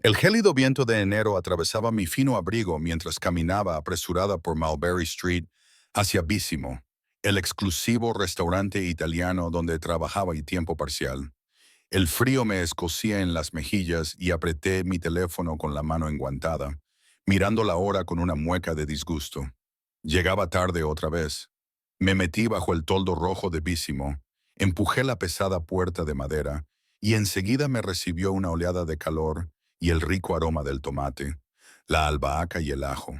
El gélido viento de enero atravesaba mi fino abrigo mientras caminaba apresurada por Mulberry Street hacia Bísimo, el exclusivo restaurante italiano donde trabajaba y tiempo parcial. El frío me escocía en las mejillas y apreté mi teléfono con la mano enguantada, mirando la hora con una mueca de disgusto. Llegaba tarde otra vez. Me metí bajo el toldo rojo de Bísimo, empujé la pesada puerta de madera y enseguida me recibió una oleada de calor y el rico aroma del tomate, la albahaca y el ajo.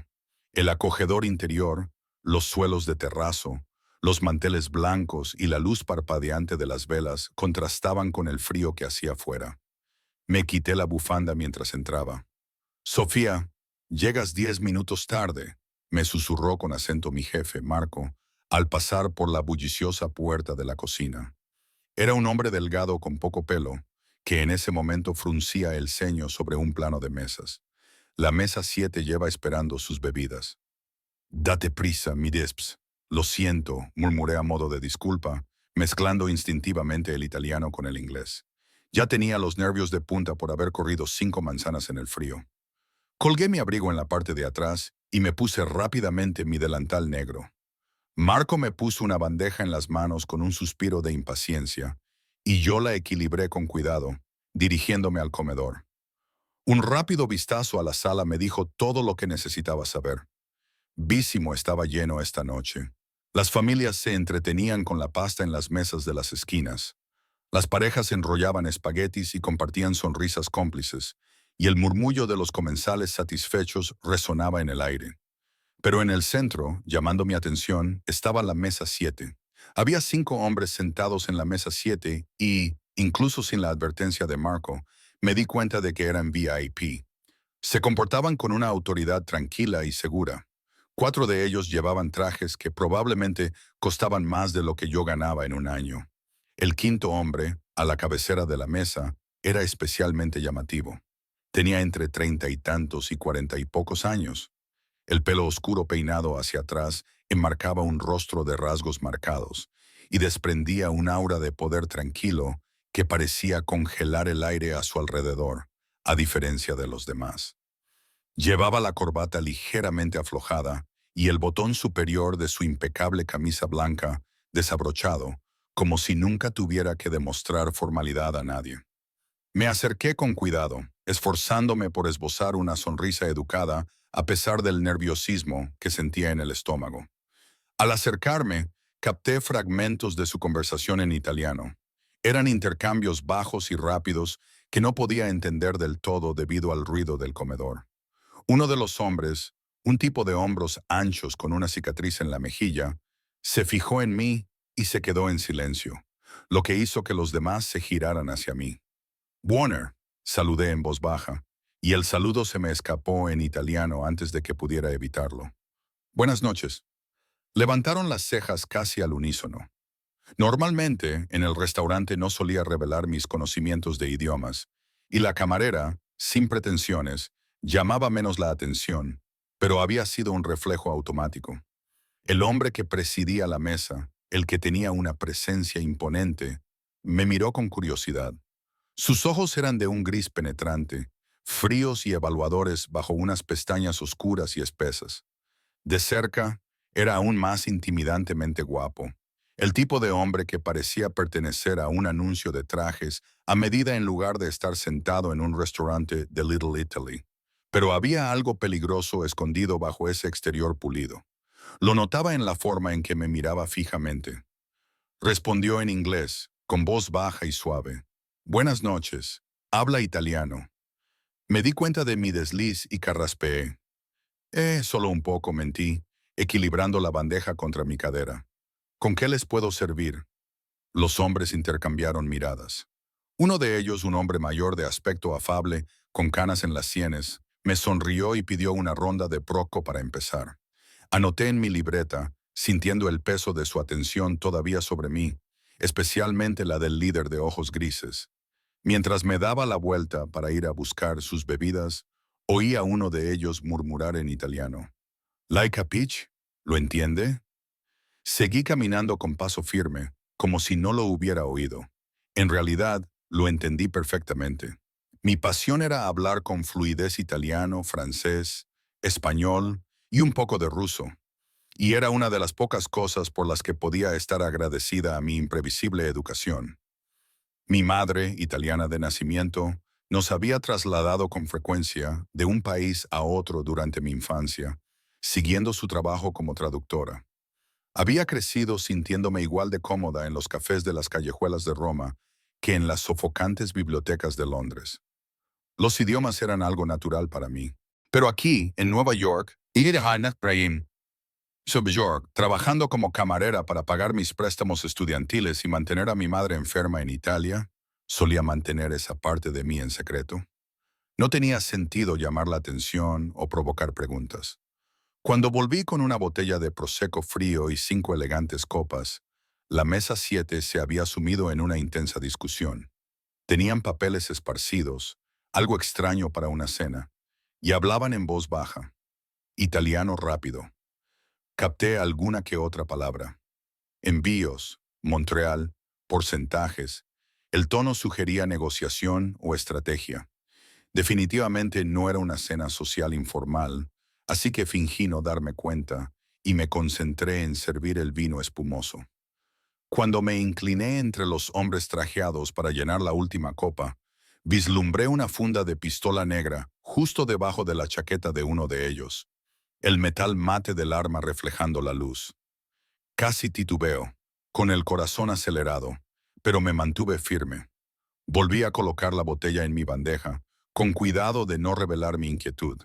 El acogedor interior, los suelos de terrazo, los manteles blancos y la luz parpadeante de las velas contrastaban con el frío que hacía fuera. Me quité la bufanda mientras entraba. «Sofía, llegas 10 minutos tarde», me susurró con acento mi jefe, Marco, al pasar por la bulliciosa puerta de la cocina. Era un hombre delgado con poco pelo, que en ese momento fruncía el ceño sobre un plano de mesas. La mesa 7 lleva esperando sus bebidas. «Date prisa, mi desps». «Lo siento», murmuré a modo de disculpa, mezclando instintivamente el italiano con el inglés. Ya tenía los nervios de punta por haber corrido 5 manzanas en el frío. Colgué mi abrigo en la parte de atrás y me puse rápidamente mi delantal negro. Marco me puso una bandeja en las manos con un suspiro de impaciencia, y yo la equilibré con cuidado, dirigiéndome al comedor. Un rápido vistazo a la sala me dijo todo lo que necesitaba saber. Bísimo estaba lleno esta noche. Las familias se entretenían con la pasta en las mesas de las esquinas. Las parejas enrollaban espaguetis y compartían sonrisas cómplices, y el murmullo de los comensales satisfechos resonaba en el aire. Pero en el centro, llamando mi atención, estaba la mesa 7. Había 5 hombres sentados en la mesa 7 y, incluso sin la advertencia de Marco, me di cuenta de que eran VIP. Se comportaban con una autoridad tranquila y segura. 4 de ellos llevaban trajes que probablemente costaban más de lo que yo ganaba en un año. El quinto hombre, a la cabecera de la mesa, era especialmente llamativo. Tenía entre 30 y tantos y 40 y pocos años. El pelo oscuro peinado hacia atrás enmarcaba un rostro de rasgos marcados y desprendía un aura de poder tranquilo que parecía congelar el aire a su alrededor, a diferencia de los demás. Llevaba la corbata ligeramente aflojada y el botón superior de su impecable camisa blanca desabrochado, como si nunca tuviera que demostrar formalidad a nadie. Me acerqué con cuidado, esforzándome por esbozar una sonrisa educada a pesar del nerviosismo que sentía en el estómago. Al acercarme, capté fragmentos de su conversación en italiano. Eran intercambios bajos y rápidos que no podía entender del todo debido al ruido del comedor. Uno de los hombres, un tipo de hombros anchos con una cicatriz en la mejilla, se fijó en mí y se quedó en silencio, lo que hizo que los demás se giraran hacia mí. «Warner», saludé en voz baja, y el saludo se me escapó en italiano antes de que pudiera evitarlo. «Buenas noches». Levantaron las cejas casi al unísono. Normalmente, en el restaurante no solía revelar mis conocimientos de idiomas, y la camarera, sin pretensiones, llamaba menos la atención, pero había sido un reflejo automático. El hombre que presidía la mesa, el que tenía una presencia imponente, me miró con curiosidad. Sus ojos eran de un gris penetrante, fríos y evaluadores bajo unas pestañas oscuras y espesas. De cerca, era aún más intimidantemente guapo. El tipo de hombre que parecía pertenecer a un anuncio de trajes a medida en lugar de estar sentado en un restaurante de Little Italy. Pero había algo peligroso escondido bajo ese exterior pulido. Lo notaba en la forma en que me miraba fijamente. Respondió en inglés, con voz baja y suave. «Buenas noches. Habla italiano». Me di cuenta de mi desliz y carraspeé. Solo un poco», mentí, equilibrando la bandeja contra mi cadera. «¿Con qué les puedo servir?» Los hombres intercambiaron miradas. Uno de ellos, un hombre mayor de aspecto afable, con canas en las sienes, me sonrió y pidió una ronda de Prosecco para empezar. Anoté en mi libreta, sintiendo el peso de su atención todavía sobre mí, especialmente la del líder de ojos grises. Mientras me daba la vuelta para ir a buscar sus bebidas, oí a uno de ellos murmurar en italiano. «Like a peach? ¿Lo entiende?» Seguí caminando con paso firme, como si no lo hubiera oído. En realidad, lo entendí perfectamente. Mi pasión era hablar con fluidez italiano, francés, español y un poco de ruso, y era una de las pocas cosas por las que podía estar agradecida a mi imprevisible educación. Mi madre, italiana de nacimiento, nos había trasladado con frecuencia de un país a otro durante mi infancia, siguiendo su trabajo como traductora. Había crecido sintiéndome igual de cómoda en los cafés de las callejuelas de Roma que en las sofocantes bibliotecas de Londres. Los idiomas eran algo natural para mí. Pero aquí, en Nueva York, sobre York, trabajando como camarera para pagar mis préstamos estudiantiles y mantener a mi madre enferma en Italia, solía mantener esa parte de mí en secreto. No tenía sentido llamar la atención o provocar preguntas. Cuando volví con una botella de prosecco frío y 5 elegantes copas, la mesa 7 se había sumido en una intensa discusión. Tenían papeles esparcidos, algo extraño para una cena, y hablaban en voz baja, italiano rápido. Capté alguna que otra palabra. Envíos, Montreal, porcentajes. El tono sugería negociación o estrategia. Definitivamente no era una cena social informal, así que fingí no darme cuenta y me concentré en servir el vino espumoso. Cuando me incliné entre los hombres trajeados para llenar la última copa, vislumbré una funda de pistola negra justo debajo de la chaqueta de uno de ellos, el metal mate del arma reflejando la luz. Casi titubeo, con el corazón acelerado, pero me mantuve firme. Volví a colocar la botella en mi bandeja, con cuidado de no revelar mi inquietud.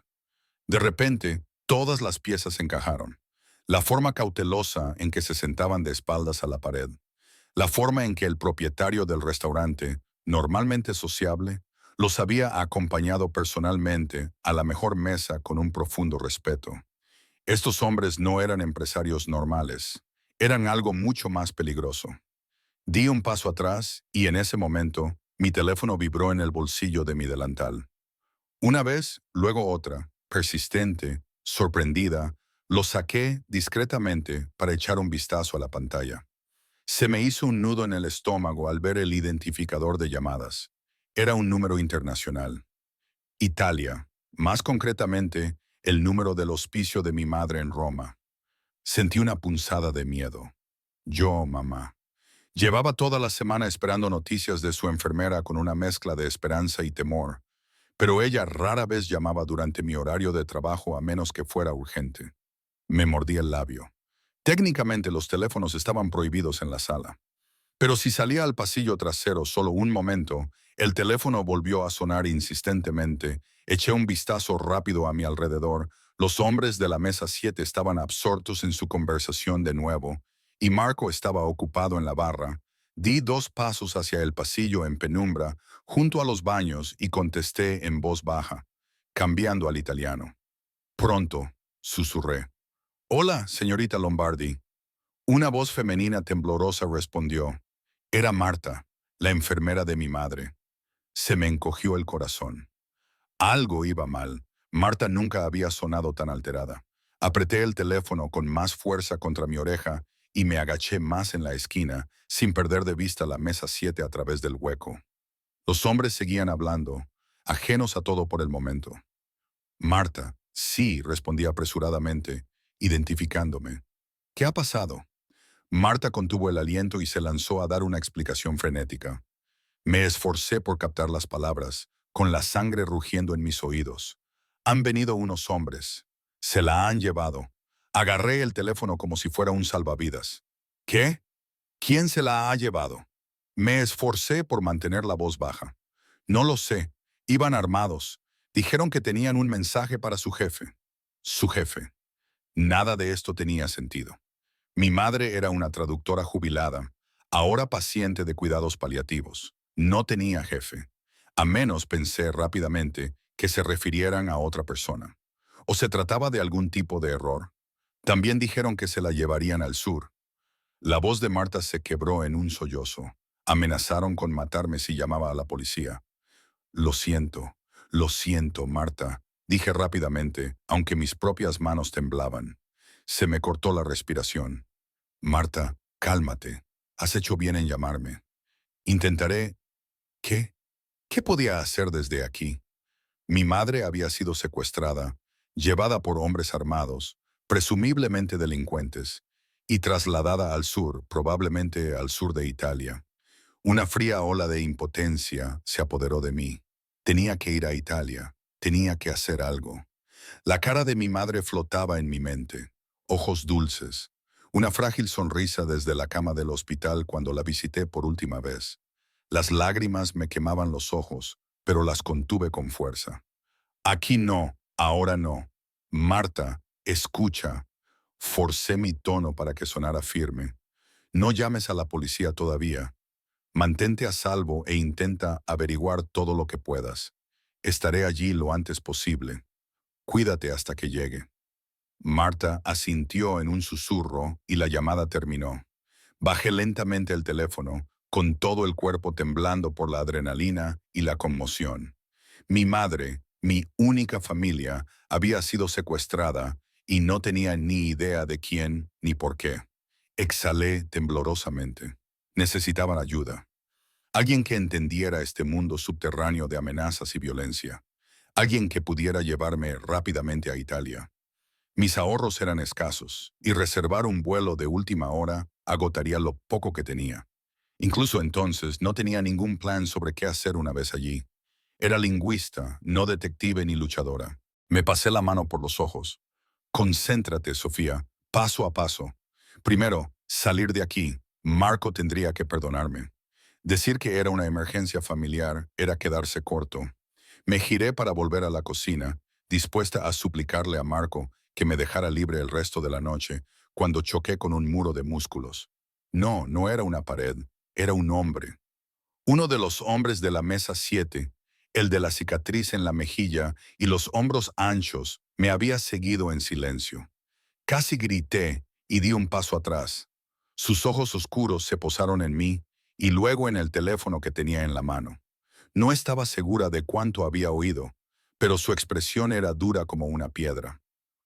De repente, todas las piezas encajaron. La forma cautelosa en que se sentaban de espaldas a la pared. La forma en que el propietario del restaurante, normalmente sociable, los había acompañado personalmente a la mejor mesa con un profundo respeto. Estos hombres no eran empresarios normales. Eran algo mucho más peligroso. Di un paso atrás y en ese momento, mi teléfono vibró en el bolsillo de mi delantal. Una vez, luego otra, persistente, sorprendida, lo saqué discretamente para echar un vistazo a la pantalla. Se me hizo un nudo en el estómago al ver el identificador de llamadas. Era un número internacional. Italia, más concretamente, el número del hospicio de mi madre en Roma. Sentí una punzada de miedo. Yo, mamá. Llevaba toda la semana esperando noticias de su enfermera con una mezcla de esperanza y temor, pero ella rara vez llamaba durante mi horario de trabajo a menos que fuera urgente. Me mordí el labio. Técnicamente los teléfonos estaban prohibidos en la sala. Pero si salía al pasillo trasero solo un momento, el teléfono volvió a sonar insistentemente. Eché un vistazo rápido a mi alrededor. Los hombres de la mesa 7 estaban absortos en su conversación de nuevo, y Marco estaba ocupado en la barra. Di 2 pasos hacia el pasillo en penumbra, junto a los baños, y contesté en voz baja, cambiando al italiano. Pronto, susurré. Hola, señorita Lombardi. Una voz femenina temblorosa respondió. Era Marta, la enfermera de mi madre. Se me encogió el corazón. Algo iba mal. Marta nunca había sonado tan alterada. Apreté el teléfono con más fuerza contra mi oreja y me agaché más en la esquina, sin perder de vista la mesa 7 a través del hueco. Los hombres seguían hablando, ajenos a todo por el momento. Marta, sí, respondí apresuradamente, identificándome. ¿Qué ha pasado? Marta contuvo el aliento y se lanzó a dar una explicación frenética. Me esforcé por captar las palabras, con la sangre rugiendo en mis oídos. Han venido unos hombres. Se la han llevado. Agarré el teléfono como si fuera un salvavidas. ¿Qué? ¿Quién se la ha llevado? Me esforcé por mantener la voz baja. No lo sé. Iban armados. Dijeron que tenían un mensaje para su jefe. Su jefe. Nada de esto tenía sentido. Mi madre era una traductora jubilada, ahora paciente de cuidados paliativos. No tenía jefe. A menos, pensé rápidamente, que se refirieran a otra persona. ¿O se trataba de algún tipo de error? También dijeron que se la llevarían al sur. La voz de Marta se quebró en un sollozo. Amenazaron con matarme si llamaba a la policía. Lo siento, Marta, dije rápidamente, aunque mis propias manos temblaban. Se me cortó la respiración. Marta, cálmate. Has hecho bien en llamarme. Intentaré... ¿Qué? ¿Qué podía hacer desde aquí? Mi madre había sido secuestrada, llevada por hombres armados, presumiblemente delincuentes, y trasladada al sur, probablemente al sur de Italia. Una fría ola de impotencia se apoderó de mí. Tenía que ir a Italia, tenía que hacer algo. La cara de mi madre flotaba en mi mente, ojos dulces, una frágil sonrisa desde la cama del hospital cuando la visité por última vez. Las lágrimas me quemaban los ojos, pero las contuve con fuerza. Aquí no, ahora no. Marta, escucha. Forcé mi tono para que sonara firme. No llames a la policía todavía. Mantente a salvo e intenta averiguar todo lo que puedas. Estaré allí lo antes posible. Cuídate hasta que llegue. Marta asintió en un susurro y la llamada terminó. Bajé lentamente el teléfono, con todo el cuerpo temblando por la adrenalina y la conmoción. Mi madre, mi única familia, había sido secuestrada y no tenía ni idea de quién ni por qué. Exhalé temblorosamente. Necesitaban ayuda. Alguien que entendiera este mundo subterráneo de amenazas y violencia. Alguien que pudiera llevarme rápidamente a Italia. Mis ahorros eran escasos, y reservar un vuelo de última hora agotaría lo poco que tenía. Incluso entonces no tenía ningún plan sobre qué hacer una vez allí. Era lingüista, no detective ni luchadora. Me pasé la mano por los ojos. Concéntrate, Sofía, paso a paso. Primero, salir de aquí. Marco tendría que perdonarme. Decir que era una emergencia familiar era quedarse corto. Me giré para volver a la cocina, dispuesta a suplicarle a Marco que me dejara libre el resto de la noche, cuando choqué con un muro de músculos. No, no era una pared, era un hombre. Uno de los hombres de la mesa 7, el de la cicatriz en la mejilla y los hombros anchos, me había seguido en silencio. Casi grité y di un paso atrás. Sus ojos oscuros se posaron en mí y luego en el teléfono que tenía en la mano. No estaba segura de cuánto había oído, pero su expresión era dura como una piedra.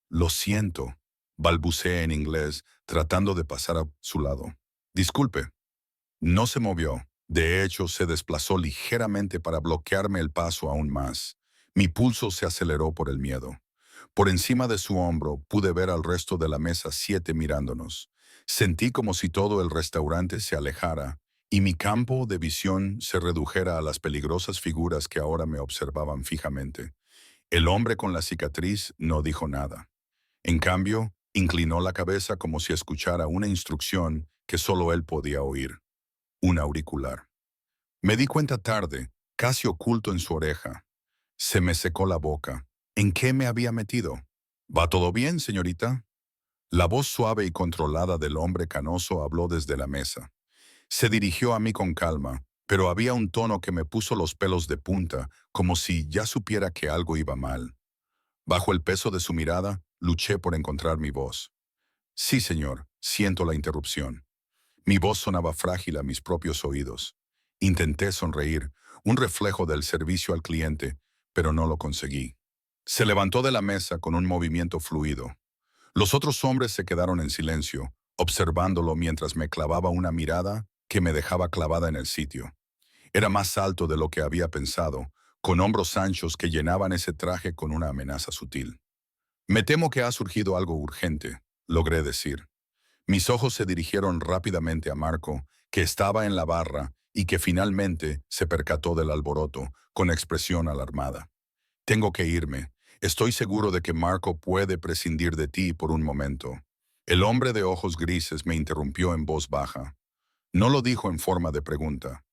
Lo siento, balbuceé en inglés, tratando de pasar a su lado. Disculpe. No se movió. De hecho, se desplazó ligeramente para bloquearme el paso aún más. Mi pulso se aceleró por el miedo. Por encima de su hombro pude ver al resto de la mesa 7 mirándonos. Sentí como si todo el restaurante se alejara y mi campo de visión se redujera a las peligrosas figuras que ahora me observaban fijamente. El hombre con la cicatriz no dijo nada. En cambio, inclinó la cabeza como si escuchara una instrucción que solo él podía oír. Un auricular. Me di cuenta tarde, casi oculto en su oreja. Se me secó la boca. ¿En qué me había metido? ¿Va todo bien, señorita? La voz suave y controlada del hombre canoso habló desde la mesa. Se dirigió a mí con calma, pero había un tono que me puso los pelos de punta, como si ya supiera que algo iba mal. Bajo el peso de su mirada, luché por encontrar mi voz. Sí, señor, siento la interrupción. Mi voz sonaba frágil a mis propios oídos. Intenté sonreír, un reflejo del servicio al cliente, pero no lo conseguí. Se levantó de la mesa con un movimiento fluido. Los otros hombres se quedaron en silencio, observándolo mientras me clavaba una mirada que me dejaba clavada en el sitio. Era más alto de lo que había pensado, con hombros anchos que llenaban ese traje con una amenaza sutil. Me temo que ha surgido algo urgente, logré decir. Mis ojos se dirigieron rápidamente a Marco, que estaba en la barra y que finalmente se percató del alboroto, con expresión alarmada. Tengo que irme. Estoy seguro de que Marco puede prescindir de ti por un momento. El hombre de ojos grises me interrumpió en voz baja. No lo dijo en forma de pregunta.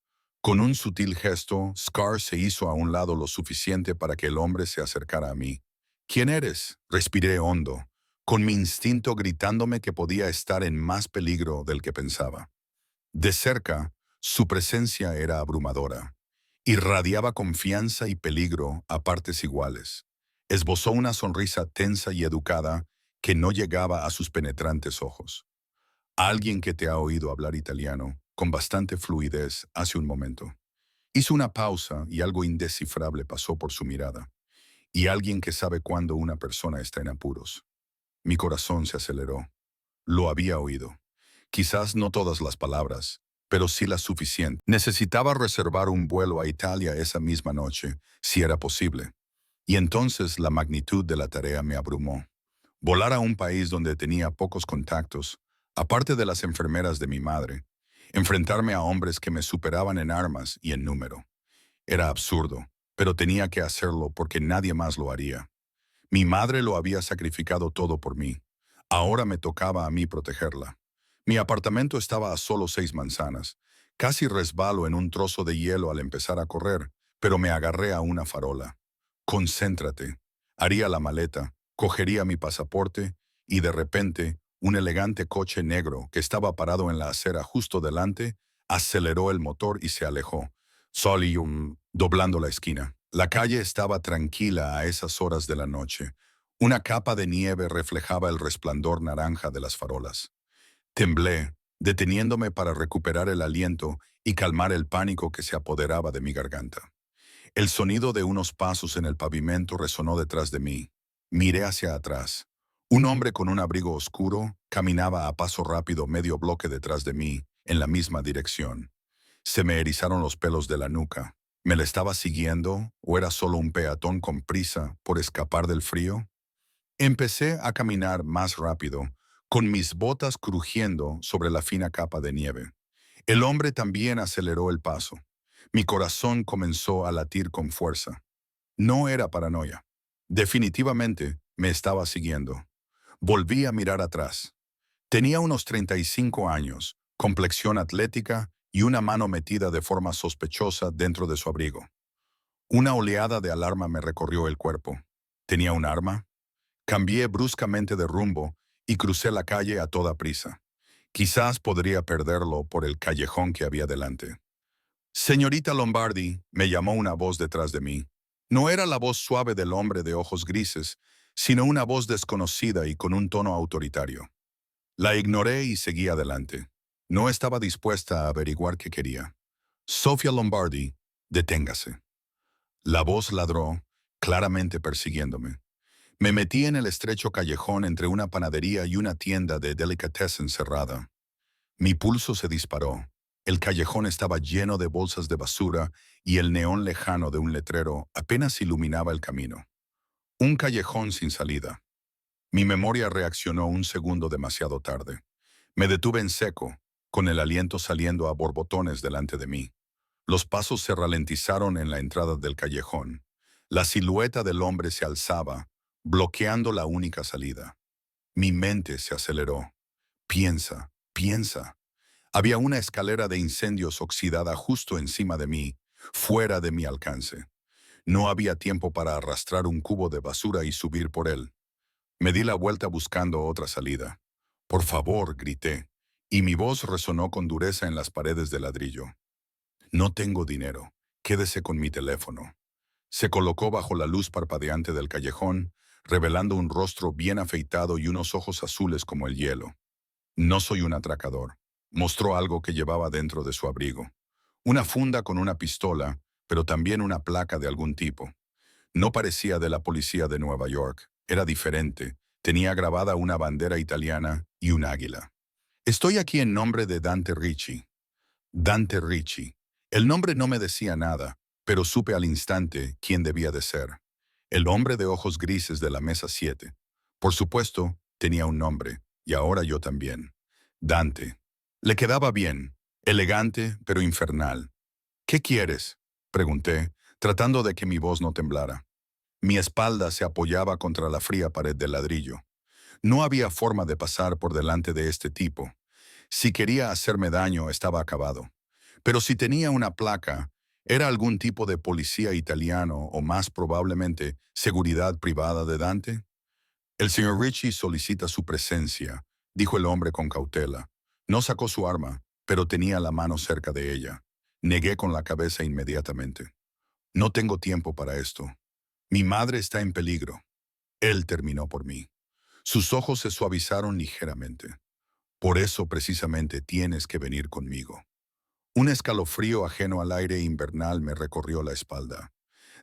Con un sutil gesto, Scar se hizo a un lado lo suficiente para que el hombre se acercara a mí. ¿Quién eres? Respiré hondo, con mi instinto gritándome que podía estar en más peligro del que pensaba. De cerca, su presencia era abrumadora. Irradiaba confianza y peligro a partes iguales. Esbozó una sonrisa tensa y educada que no llegaba a sus penetrantes ojos. Alguien que te ha oído hablar italiano con bastante fluidez hace un momento. Hizo una pausa y algo indescifrable pasó por su mirada. Y alguien que sabe cuándo una persona está en apuros. Mi corazón se aceleró. Lo había oído. Quizás no todas las palabras, pero sí la suficiente. Necesitaba reservar un vuelo a Italia esa misma noche, si era posible. Y entonces la magnitud de la tarea me abrumó. Volar a un país donde tenía pocos contactos, aparte de las enfermeras de mi madre, enfrentarme a hombres que me superaban en armas y en número. Era absurdo, pero tenía que hacerlo porque nadie más lo haría. Mi madre lo había sacrificado todo por mí. Ahora me tocaba a mí protegerla. Mi apartamento estaba a solo 6 manzanas. Casi resbalo en un trozo de hielo al empezar a correr, pero me agarré a una farola. Concéntrate. Haría la maleta, cogería mi pasaporte y de repente un elegante coche negro que estaba parado en la acera justo delante aceleró el motor y se alejó. Solium, doblando la esquina. La calle estaba tranquila a esas horas de la noche. Una capa de nieve reflejaba el resplandor naranja de las farolas. Temblé, deteniéndome para recuperar el aliento y calmar el pánico que se apoderaba de mi garganta. El sonido de unos pasos en el pavimento resonó detrás de mí. Miré hacia atrás. Un hombre con un abrigo oscuro caminaba a paso rápido medio bloque detrás de mí, en la misma dirección. Se me erizaron los pelos de la nuca. ¿Me le estaba siguiendo o era solo un peatón con prisa por escapar del frío? Empecé a caminar más rápido, con mis botas crujiendo sobre la fina capa de nieve. El hombre también aceleró el paso. Mi corazón comenzó a latir con fuerza. No era paranoia. Definitivamente me estaba siguiendo. Volví a mirar atrás. Tenía unos 35 años, complexión atlética y una mano metida de forma sospechosa dentro de su abrigo. Una oleada de alarma me recorrió el cuerpo. ¿Tenía un arma? Cambié bruscamente de rumbo y crucé la calle a toda prisa. Quizás podría perderlo por el callejón que había delante. Señorita Lombardi, me llamó una voz detrás de mí. No era la voz suave del hombre de ojos grises, sino una voz desconocida y con un tono autoritario. La ignoré y seguí adelante. No estaba dispuesta a averiguar qué quería. Sofia Lombardi, deténgase. La voz ladró, claramente persiguiéndome. Me metí en el estrecho callejón entre una panadería y una tienda de delicatessen cerrada. Mi pulso se disparó. El callejón estaba lleno de bolsas de basura y el neón lejano de un letrero apenas iluminaba el camino. Un callejón sin salida. Mi memoria reaccionó un segundo demasiado tarde. Me detuve en seco, con el aliento saliendo a borbotones delante de mí. Los pasos se ralentizaron en la entrada del callejón. La silueta del hombre se alzaba, bloqueando la única salida. Mi mente se aceleró. Piensa, piensa. Había una escalera de incendios oxidada justo encima de mí, fuera de mi alcance. No había tiempo para arrastrar un cubo de basura y subir por él. Me di la vuelta buscando otra salida. «Por favor», grité, y mi voz resonó con dureza en las paredes de ladrillo. «No tengo dinero. Quédese con mi teléfono». Se colocó bajo la luz parpadeante del callejón, revelando un rostro bien afeitado y unos ojos azules como el hielo. «No soy un atracador». Mostró algo que llevaba dentro de su abrigo. Una funda con una pistola, pero también una placa de algún tipo. No parecía de la policía de Nueva York. Era diferente. Tenía grabada una bandera italiana y un águila. «Estoy aquí en nombre de Dante Ricci». Dante Ricci. El nombre no me decía nada, pero supe al instante quién debía de ser. El hombre de ojos grises de la mesa 7. Por supuesto, tenía un nombre, y ahora yo también. Dante. Le quedaba bien, elegante pero infernal. «¿Qué quieres?», pregunté, tratando de que mi voz no temblara. Mi espalda se apoyaba contra la fría pared de ladrillo. No había forma de pasar por delante de este tipo. Si quería hacerme daño, estaba acabado. Pero si tenía una placa, era algún tipo de policía italiano o más probablemente seguridad privada de Dante. «El señor Ricci solicita su presencia», dijo el hombre con cautela. No sacó su arma, pero tenía la mano cerca de ella. Negué con la cabeza inmediatamente. «No tengo tiempo para esto. Mi madre está en peligro». Él terminó por mí. Sus ojos se suavizaron ligeramente. «Por eso precisamente tienes que venir conmigo». Un escalofrío ajeno al aire invernal me recorrió la espalda.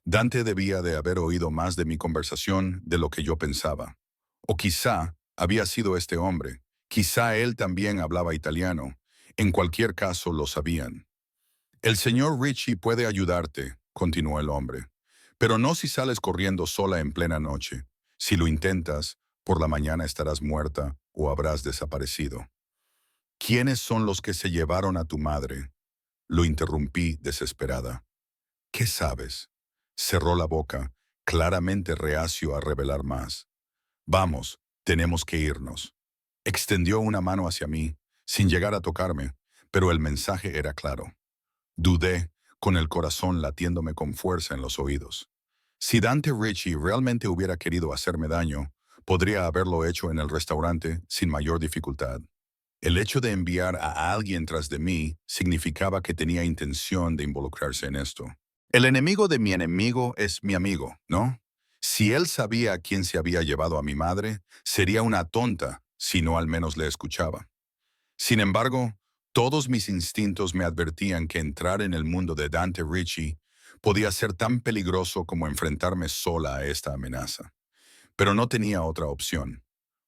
Dante debía de haber oído más de mi conversación de lo que yo pensaba. O quizá había sido este hombre. Quizá él también hablaba italiano. En cualquier caso, lo sabían. El señor Ritchie puede ayudarte, continuó el hombre, pero no si sales corriendo sola en plena noche. Si lo intentas, por la mañana estarás muerta o habrás desaparecido. ¿Quiénes son los que se llevaron a tu madre? Lo interrumpí desesperada. ¿Qué sabes? Cerró la boca, claramente reacio a revelar más. Vamos, tenemos que irnos. Extendió una mano hacia mí, sin llegar a tocarme, pero el mensaje era claro. Dudé, con el corazón latiéndome con fuerza en los oídos. Si Dante Ritchie realmente hubiera querido hacerme daño, podría haberlo hecho en el restaurante sin mayor dificultad. El hecho de enviar a alguien tras de mí significaba que tenía intención de involucrarse en esto. El enemigo de mi enemigo es mi amigo, ¿no? Si él sabía a quién se había llevado a mi madre, sería una tonta si no al menos le escuchaba. Sin embargo, todos mis instintos me advertían que entrar en el mundo de Dante Ritchie podía ser tan peligroso como enfrentarme sola a esta amenaza. Pero no tenía otra opción.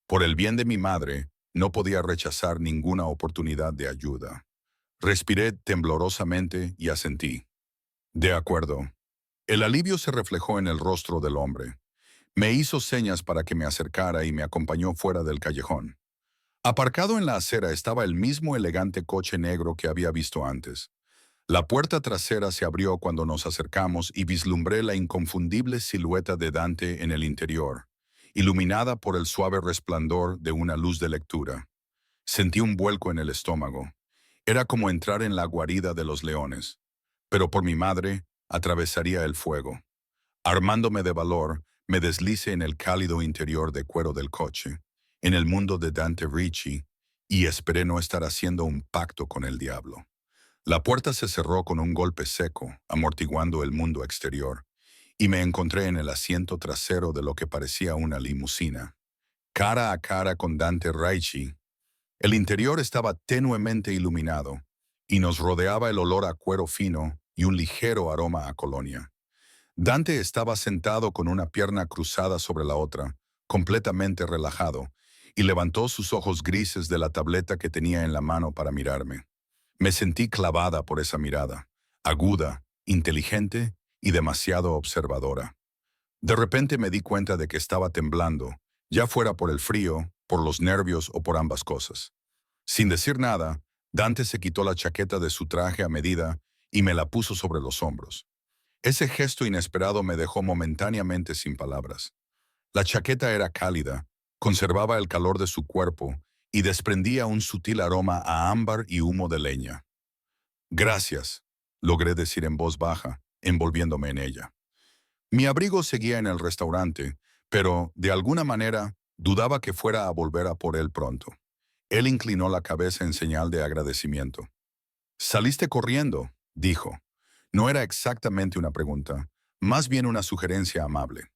Por el bien de mi madre, no podía rechazar ninguna oportunidad de ayuda. Respiré temblorosamente y asentí. De acuerdo. El alivio se reflejó en el rostro del hombre. Me hizo señas para que me acercara y me acompañó fuera del callejón. Aparcado en la acera estaba el mismo elegante coche negro que había visto antes. La puerta trasera se abrió cuando nos acercamos y vislumbré la inconfundible silueta de Dante en el interior, iluminada por el suave resplandor de una luz de lectura. Sentí un vuelco en el estómago. Era como entrar en la guarida de los leones. Pero por mi madre, atravesaría el fuego. Armándome de valor, me deslicé en el cálido interior de cuero del coche, en el mundo de Dante Ritchie, y esperé no estar haciendo un pacto con el diablo. La puerta se cerró con un golpe seco, amortiguando el mundo exterior, y me encontré en el asiento trasero de lo que parecía una limusina. Cara a cara con Dante Ritchie, el interior estaba tenuemente iluminado, y nos rodeaba el olor a cuero fino y un ligero aroma a colonia. Dante estaba sentado con una pierna cruzada sobre la otra, completamente relajado, y levantó sus ojos grises de la tableta que tenía en la mano para mirarme. Me sentí clavada por esa mirada, aguda, inteligente y demasiado observadora. De repente me di cuenta de que estaba temblando, ya fuera por el frío, por los nervios o por ambas cosas. Sin decir nada, Dante se quitó la chaqueta de su traje a medida y me la puso sobre los hombros. Ese gesto inesperado me dejó momentáneamente sin palabras. La chaqueta era cálida, conservaba el calor de su cuerpo y desprendía un sutil aroma a ámbar y humo de leña. Gracias, logré decir en voz baja, envolviéndome en ella. Mi abrigo seguía en el restaurante, pero, de alguna manera, dudaba que fuera a volver a por él pronto. Él inclinó la cabeza en señal de agradecimiento. «Saliste corriendo», dijo. No era exactamente una pregunta, más bien una sugerencia amable.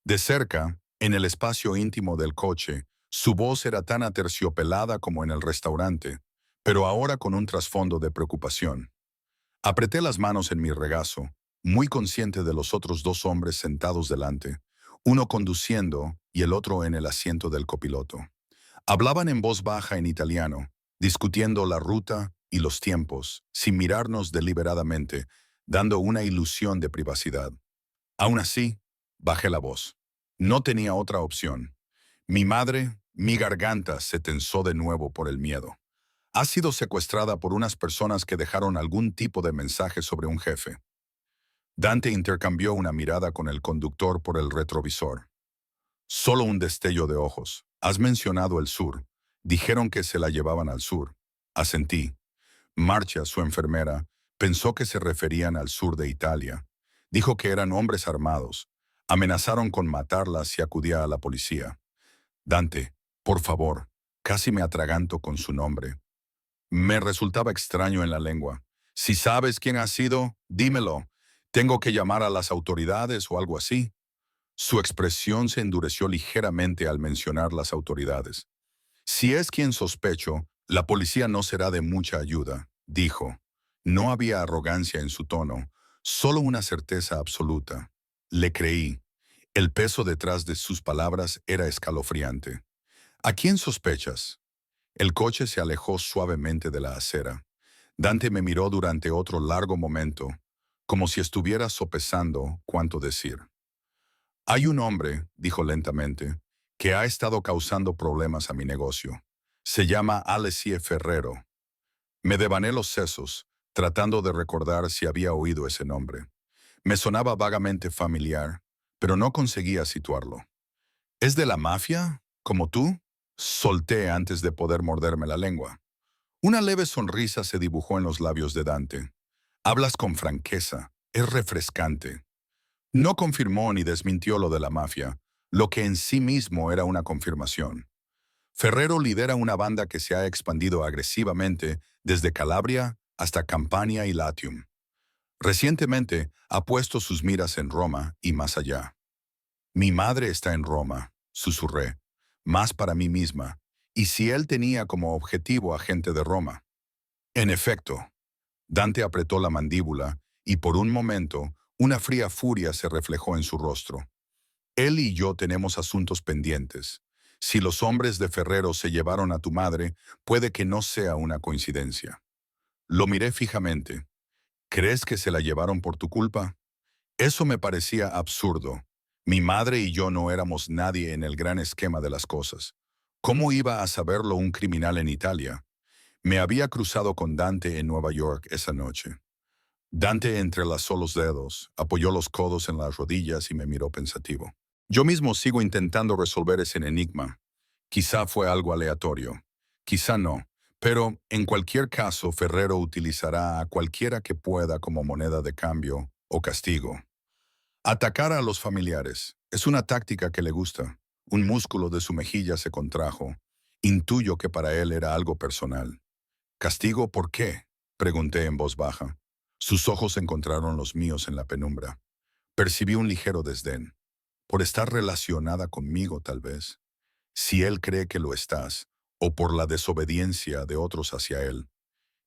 De cerca, en el espacio íntimo del coche, su voz era tan aterciopelada como en el restaurante, pero ahora con un trasfondo de preocupación. Apreté las manos en mi regazo, muy consciente de los otros dos hombres sentados delante, uno conduciendo y el otro en el asiento del copiloto. Hablaban en voz baja en italiano, discutiendo la ruta y los tiempos, sin mirarnos deliberadamente, dando una ilusión de privacidad. Aún así, bajé la voz. No tenía otra opción. Mi garganta se tensó de nuevo por el miedo. Ha sido secuestrada por unas personas que dejaron algún tipo de mensaje sobre un jefe. Dante intercambió una mirada con el conductor por el retrovisor. Solo un destello de ojos. Has mencionado el sur. Dijeron que se la llevaban al sur. Asentí. Marcia, su enfermera, pensó que se referían al sur de Italia. Dijo que eran hombres armados. Amenazaron con matarla si acudía a la policía. Dante, por favor, casi me atraganto con su nombre. Me resultaba extraño en la lengua. Si sabes quién ha sido, dímelo. ¿Tengo que llamar a las autoridades o algo así? Su expresión se endureció ligeramente al mencionar las autoridades. Si es quien sospecho, la policía no será de mucha ayuda, dijo. No había arrogancia en su tono, solo una certeza absoluta. Le creí. El peso detrás de sus palabras era escalofriante. ¿A quién sospechas? El coche se alejó suavemente de la acera. Dante me miró durante otro largo momento, como si estuviera sopesando cuánto decir. Hay un hombre, dijo lentamente, que ha estado causando problemas a mi negocio. Se llama Alessia Ferrero. Me devané los sesos, tratando de recordar si había oído ese nombre. Me sonaba vagamente familiar, pero no conseguía situarlo. ¿Es de la mafia? ¿Como tú? Solté antes de poder morderme la lengua. Una leve sonrisa se dibujó en los labios de Dante. Hablas con franqueza. Es refrescante. No confirmó ni desmintió lo de la mafia, lo que en sí mismo era una confirmación. Ferrero lidera una banda que se ha expandido agresivamente desde Calabria hasta Campania y Latium. Recientemente ha puesto sus miras en Roma y más allá. Mi madre está en Roma, susurré, más para mí misma, y si él tenía como objetivo a gente de Roma. En efecto, Dante apretó la mandíbula y por un momento una fría furia se reflejó en su rostro. Él y yo tenemos asuntos pendientes. Si los hombres de Ferrero se llevaron a tu madre, puede que no sea una coincidencia. Lo miré fijamente. ¿Crees que se la llevaron por tu culpa? Eso me parecía absurdo. Mi madre y yo no éramos nadie en el gran esquema de las cosas. ¿Cómo iba a saberlo un criminal en Italia? Me había cruzado con Dante en Nueva York esa noche. Dante entrelazó los dedos, apoyó los codos en las rodillas y me miró pensativo. Yo mismo sigo intentando resolver ese enigma. Quizá fue algo aleatorio, quizá no, pero en cualquier caso Ferrero utilizará a cualquiera que pueda como moneda de cambio o castigo. Atacar a los familiares es una táctica que le gusta. Un músculo de su mejilla se contrajo. Intuyo que para él era algo personal. ¿Castigo por qué? Pregunté en voz baja. Sus ojos encontraron los míos en la penumbra. Percibí un ligero desdén. Por estar relacionada conmigo, tal vez. Si él cree que lo estás, o por la desobediencia de otros hacia él.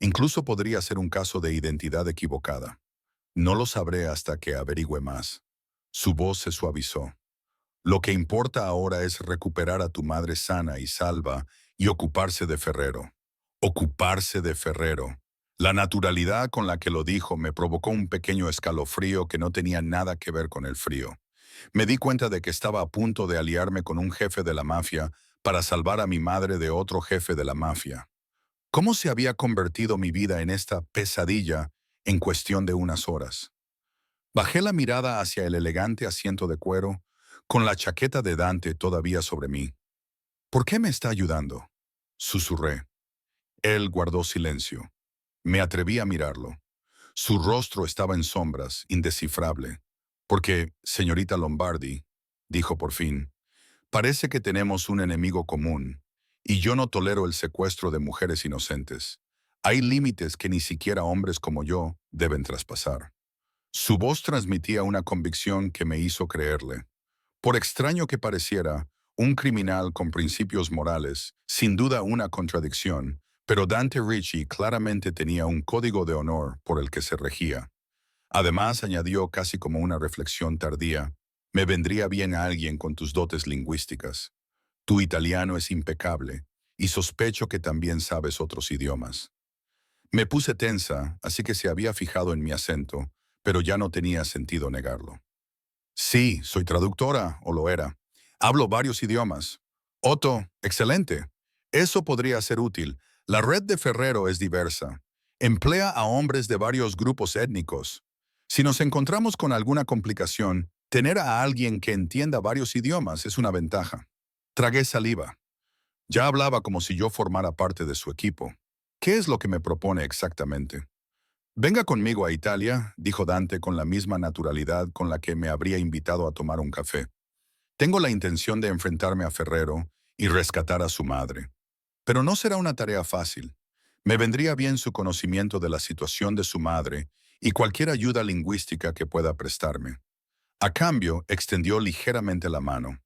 Incluso podría ser un caso de identidad equivocada. No lo sabré hasta que averigüe más. Su voz se suavizó. Lo que importa ahora es recuperar a tu madre sana y salva y ocuparse de Ferrero. Ocuparse de Ferrero. La naturalidad con la que lo dijo me provocó un pequeño escalofrío que no tenía nada que ver con el frío. Me di cuenta de que estaba a punto de aliarme con un jefe de la mafia para salvar a mi madre de otro jefe de la mafia. ¿Cómo se había convertido mi vida en esta pesadilla en cuestión de unas horas? Bajé la mirada hacia el elegante asiento de cuero, con la chaqueta de Dante todavía sobre mí. ¿Por qué me está ayudando? Susurré. Él guardó silencio. Me atreví a mirarlo. Su rostro estaba en sombras, indescifrable. Porque, señorita Lombardi, dijo por fin, parece que tenemos un enemigo común, y yo no tolero el secuestro de mujeres inocentes. Hay límites que ni siquiera hombres como yo deben traspasar. Su voz transmitía una convicción que me hizo creerle. Por extraño que pareciera, un criminal con principios morales, sin duda una contradicción, pero Dante Ricci claramente tenía un código de honor por el que se regía. Además, añadió casi como una reflexión tardía, me vendría bien a alguien con tus dotes lingüísticas. Tu italiano es impecable, y sospecho que también sabes otros idiomas. Me puse tensa, así que se había fijado en mi acento, pero ya no tenía sentido negarlo. Sí, soy traductora, o lo era. Hablo varios idiomas. Otto, excelente. Eso podría ser útil. La red de Ferrero es diversa. Emplea a hombres de varios grupos étnicos. Si nos encontramos con alguna complicación, tener a alguien que entienda varios idiomas es una ventaja. Tragué saliva. Ya hablaba como si yo formara parte de su equipo. ¿Qué es lo que me propone exactamente? Venga conmigo a Italia, dijo Dante con la misma naturalidad con la que me habría invitado a tomar un café. Tengo la intención de enfrentarme a Ferrero y rescatar a su madre. Pero no será una tarea fácil. Me vendría bien su conocimiento de la situación de su madre y cualquier ayuda lingüística que pueda prestarme. A cambio, extendió ligeramente la mano.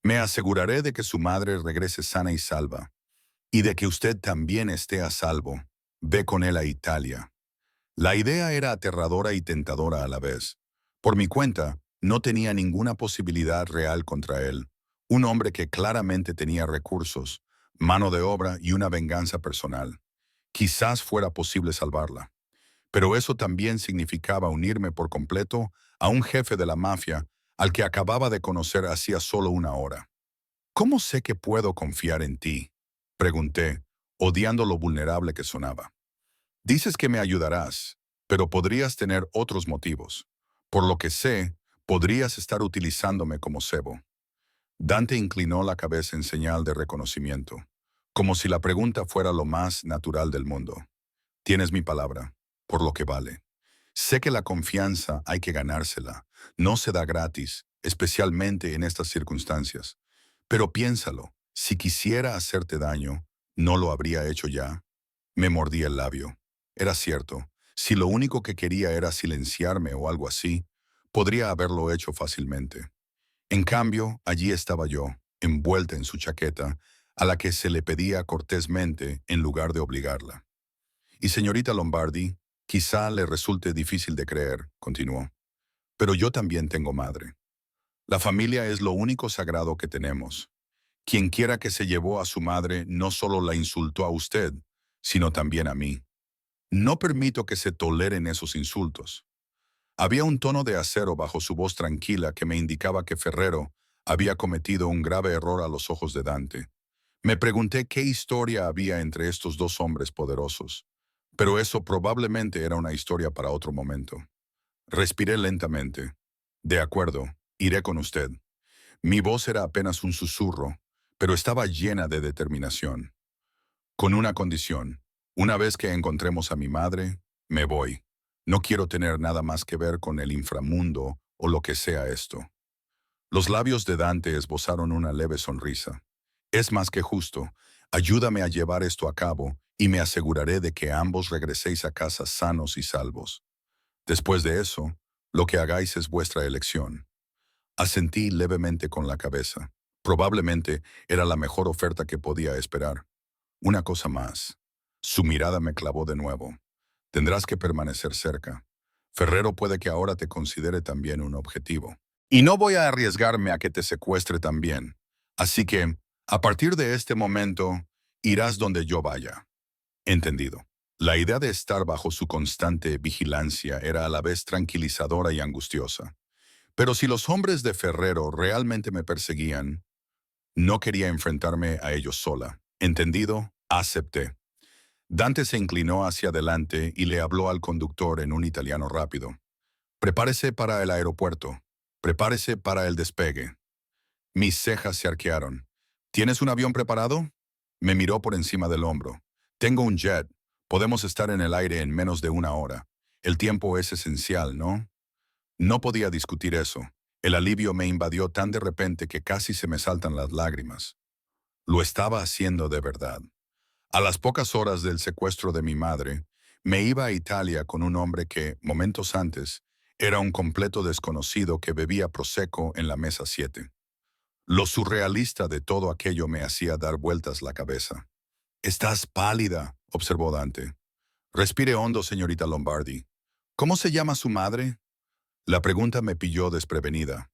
Me aseguraré de que su madre regrese sana y salva, y de que usted también esté a salvo. Ve con él a Italia. La idea era aterradora y tentadora a la vez. Por mi cuenta, no tenía ninguna posibilidad real contra él. Un hombre que claramente tenía recursos, mano de obra y una venganza personal. Quizás fuera posible salvarla. Pero eso también significaba unirme por completo a un jefe de la mafia al que acababa de conocer hacía solo una hora. ¿Cómo sé que puedo confiar en ti?, pregunté, odiando lo vulnerable que sonaba. Dices que me ayudarás, pero podrías tener otros motivos. Por lo que sé, podrías estar utilizándome como cebo. Dante inclinó la cabeza en señal de reconocimiento, como si la pregunta fuera lo más natural del mundo. Tienes mi palabra, por lo que vale. Sé que la confianza hay que ganársela, no se da gratis, especialmente en estas circunstancias. Pero piénsalo, si quisiera hacerte daño, ¿no lo habría hecho ya? Me mordí el labio. Era cierto, si lo único que quería era silenciarme o algo así, podría haberlo hecho fácilmente. En cambio, allí estaba yo, envuelta en su chaqueta, a la que se le pedía cortésmente en lugar de obligarla. Y señorita Lombardi, quizá le resulte difícil de creer, continuó, pero yo también tengo madre. La familia es lo único sagrado que tenemos. Quien quiera que se llevó a su madre no solo la insultó a usted, sino también a mí. No permito que se toleren esos insultos. Había un tono de acero bajo su voz tranquila que me indicaba que Ferrero había cometido un grave error a los ojos de Dante. Me pregunté qué historia había entre estos dos hombres poderosos, pero eso probablemente era una historia para otro momento. Respiré lentamente. De acuerdo, iré con usted. Mi voz era apenas un susurro, pero estaba llena de determinación. Con una condición. Una vez que encontremos a mi madre, me voy. No quiero tener nada más que ver con el inframundo o lo que sea esto. Los labios de Dante esbozaron una leve sonrisa. Es más que justo. Ayúdame a llevar esto a cabo y me aseguraré de que ambos regreséis a casa sanos y salvos. Después de eso, lo que hagáis es vuestra elección. Asentí levemente con la cabeza. Probablemente era la mejor oferta que podía esperar. Una cosa más. Su mirada me clavó de nuevo. Tendrás que permanecer cerca. Ferrero puede que ahora te considere también un objetivo. Y no voy a arriesgarme a que te secuestre también. Así que, a partir de este momento, irás donde yo vaya. Entendido. La idea de estar bajo su constante vigilancia era a la vez tranquilizadora y angustiosa. Pero si los hombres de Ferrero realmente me perseguían, no quería enfrentarme a ellos sola. ¿Entendido? Acepté. Dante se inclinó hacia adelante y le habló al conductor en un italiano rápido. Prepárese para el aeropuerto. Prepárese para el despegue. Mis cejas se arquearon. ¿Tienes un avión preparado? Me miró por encima del hombro. Tengo un jet. Podemos estar en el aire en menos de una hora. El tiempo es esencial, ¿no? No podía discutir eso. El alivio me invadió tan de repente que casi se me saltan las lágrimas. Lo estaba haciendo de verdad. A las pocas horas del secuestro de mi madre, me iba a Italia con un hombre que, momentos antes, era un completo desconocido que bebía prosecco en la mesa 7. Lo surrealista de todo aquello me hacía dar vueltas la cabeza. «Estás pálida», observó Dante. «Respire hondo, señorita Lombardi. ¿Cómo se llama su madre?» La pregunta me pilló desprevenida.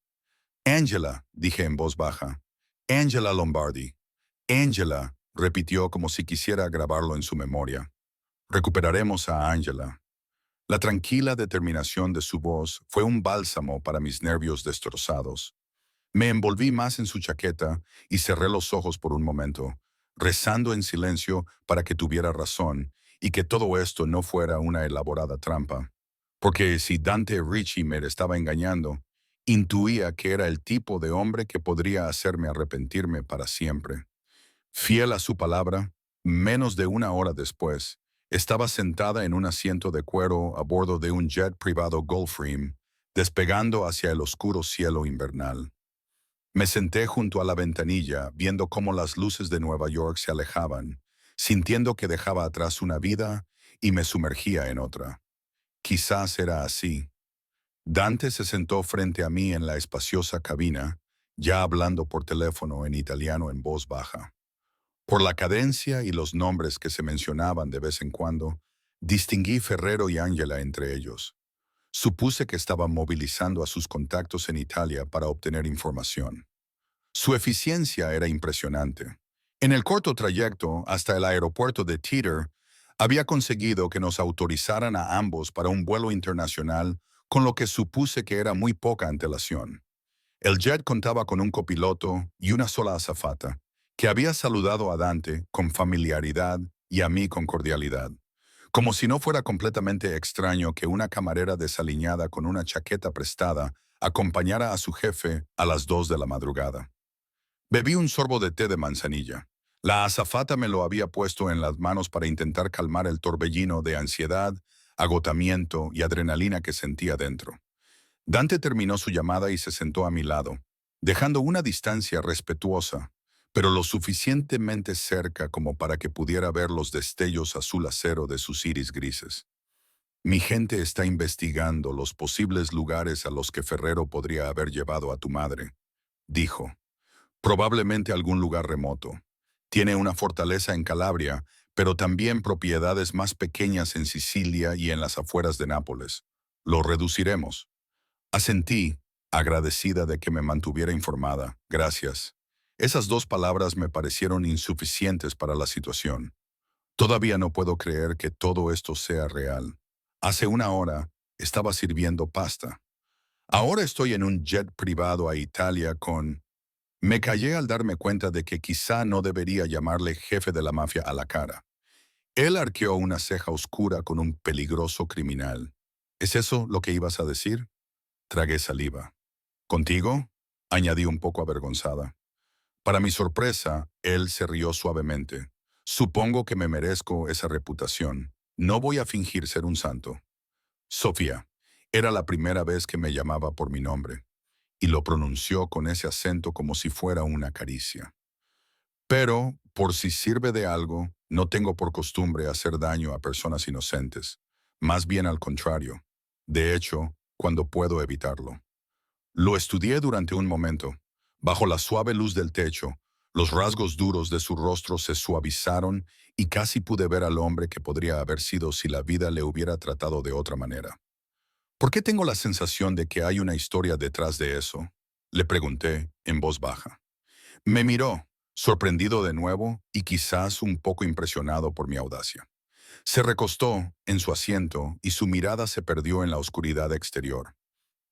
«Angela», dije en voz baja. «Angela Lombardi». «Angela», repitió como si quisiera grabarlo en su memoria. «Recuperaremos a Angela». La tranquila determinación de su voz fue un bálsamo para mis nervios destrozados. Me envolví más en su chaqueta y cerré los ojos por un momento, rezando en silencio para que tuviera razón y que todo esto no fuera una elaborada trampa. Porque si Dante Ricci me estaba engañando, intuía que era el tipo de hombre que podría hacerme arrepentirme para siempre. Fiel a su palabra, menos de una hora después, estaba sentada en un asiento de cuero a bordo de un jet privado Gulfstream, despegando hacia el oscuro cielo invernal. Me senté junto a la ventanilla, viendo cómo las luces de Nueva York se alejaban, sintiendo que dejaba atrás una vida y me sumergía en otra. Quizás era así. Dante se sentó frente a mí en la espaciosa cabina, ya hablando por teléfono en italiano en voz baja. Por la cadencia y los nombres que se mencionaban de vez en cuando, distinguí Ferrero y Ángela entre ellos. Supuse que estaba movilizando a sus contactos en Italia para obtener información. Su eficiencia era impresionante. En el corto trayecto hasta el aeropuerto de Teeter, había conseguido que nos autorizaran a ambos para un vuelo internacional, con lo que supuse que era muy poca antelación. El jet contaba con un copiloto y una sola azafata, que había saludado a Dante con familiaridad y a mí con cordialidad, como si no fuera completamente extraño que una camarera desaliñada con una chaqueta prestada acompañara a su jefe a las 2 de la madrugada. Bebí un sorbo de té de manzanilla. La azafata me lo había puesto en las manos para intentar calmar el torbellino de ansiedad, agotamiento y adrenalina que sentía dentro. Dante terminó su llamada y se sentó a mi lado, dejando una distancia respetuosa, pero lo suficientemente cerca como para que pudiera ver los destellos azul acero de sus iris grises. Mi gente está investigando los posibles lugares a los que Ferrero podría haber llevado a tu madre, dijo. Probablemente algún lugar remoto. Tiene una fortaleza en Calabria, pero también propiedades más pequeñas en Sicilia y en las afueras de Nápoles. Lo reduciremos. Asentí, agradecida de que me mantuviera informada. Gracias. Esas dos palabras me parecieron insuficientes para la situación. Todavía no puedo creer que todo esto sea real. Hace una hora estaba sirviendo pasta. Ahora estoy en un jet privado a Italia con... Me callé al darme cuenta de que quizá no debería llamarle jefe de la mafia a la cara. Él arqueó una ceja oscura con un peligroso criminal. ¿Es eso lo que ibas a decir? Tragué saliva. ¿Contigo? Añadí un poco avergonzada. Para mi sorpresa, él se rió suavemente. Supongo que me merezco esa reputación. No voy a fingir ser un santo. Sofía. Era la primera vez que me llamaba por mi nombre, y lo pronunció con ese acento como si fuera una caricia. Pero, por si sirve de algo, no tengo por costumbre hacer daño a personas inocentes. Más bien al contrario. De hecho, cuando puedo evitarlo. Lo estudié durante un momento. Bajo la suave luz del techo, los rasgos duros de su rostro se suavizaron y casi pude ver al hombre que podría haber sido si la vida le hubiera tratado de otra manera. ¿Por qué tengo la sensación de que hay una historia detrás de eso? Le pregunté en voz baja. Me miró, sorprendido de nuevo y quizás un poco impresionado por mi audacia. Se recostó en su asiento y su mirada se perdió en la oscuridad exterior.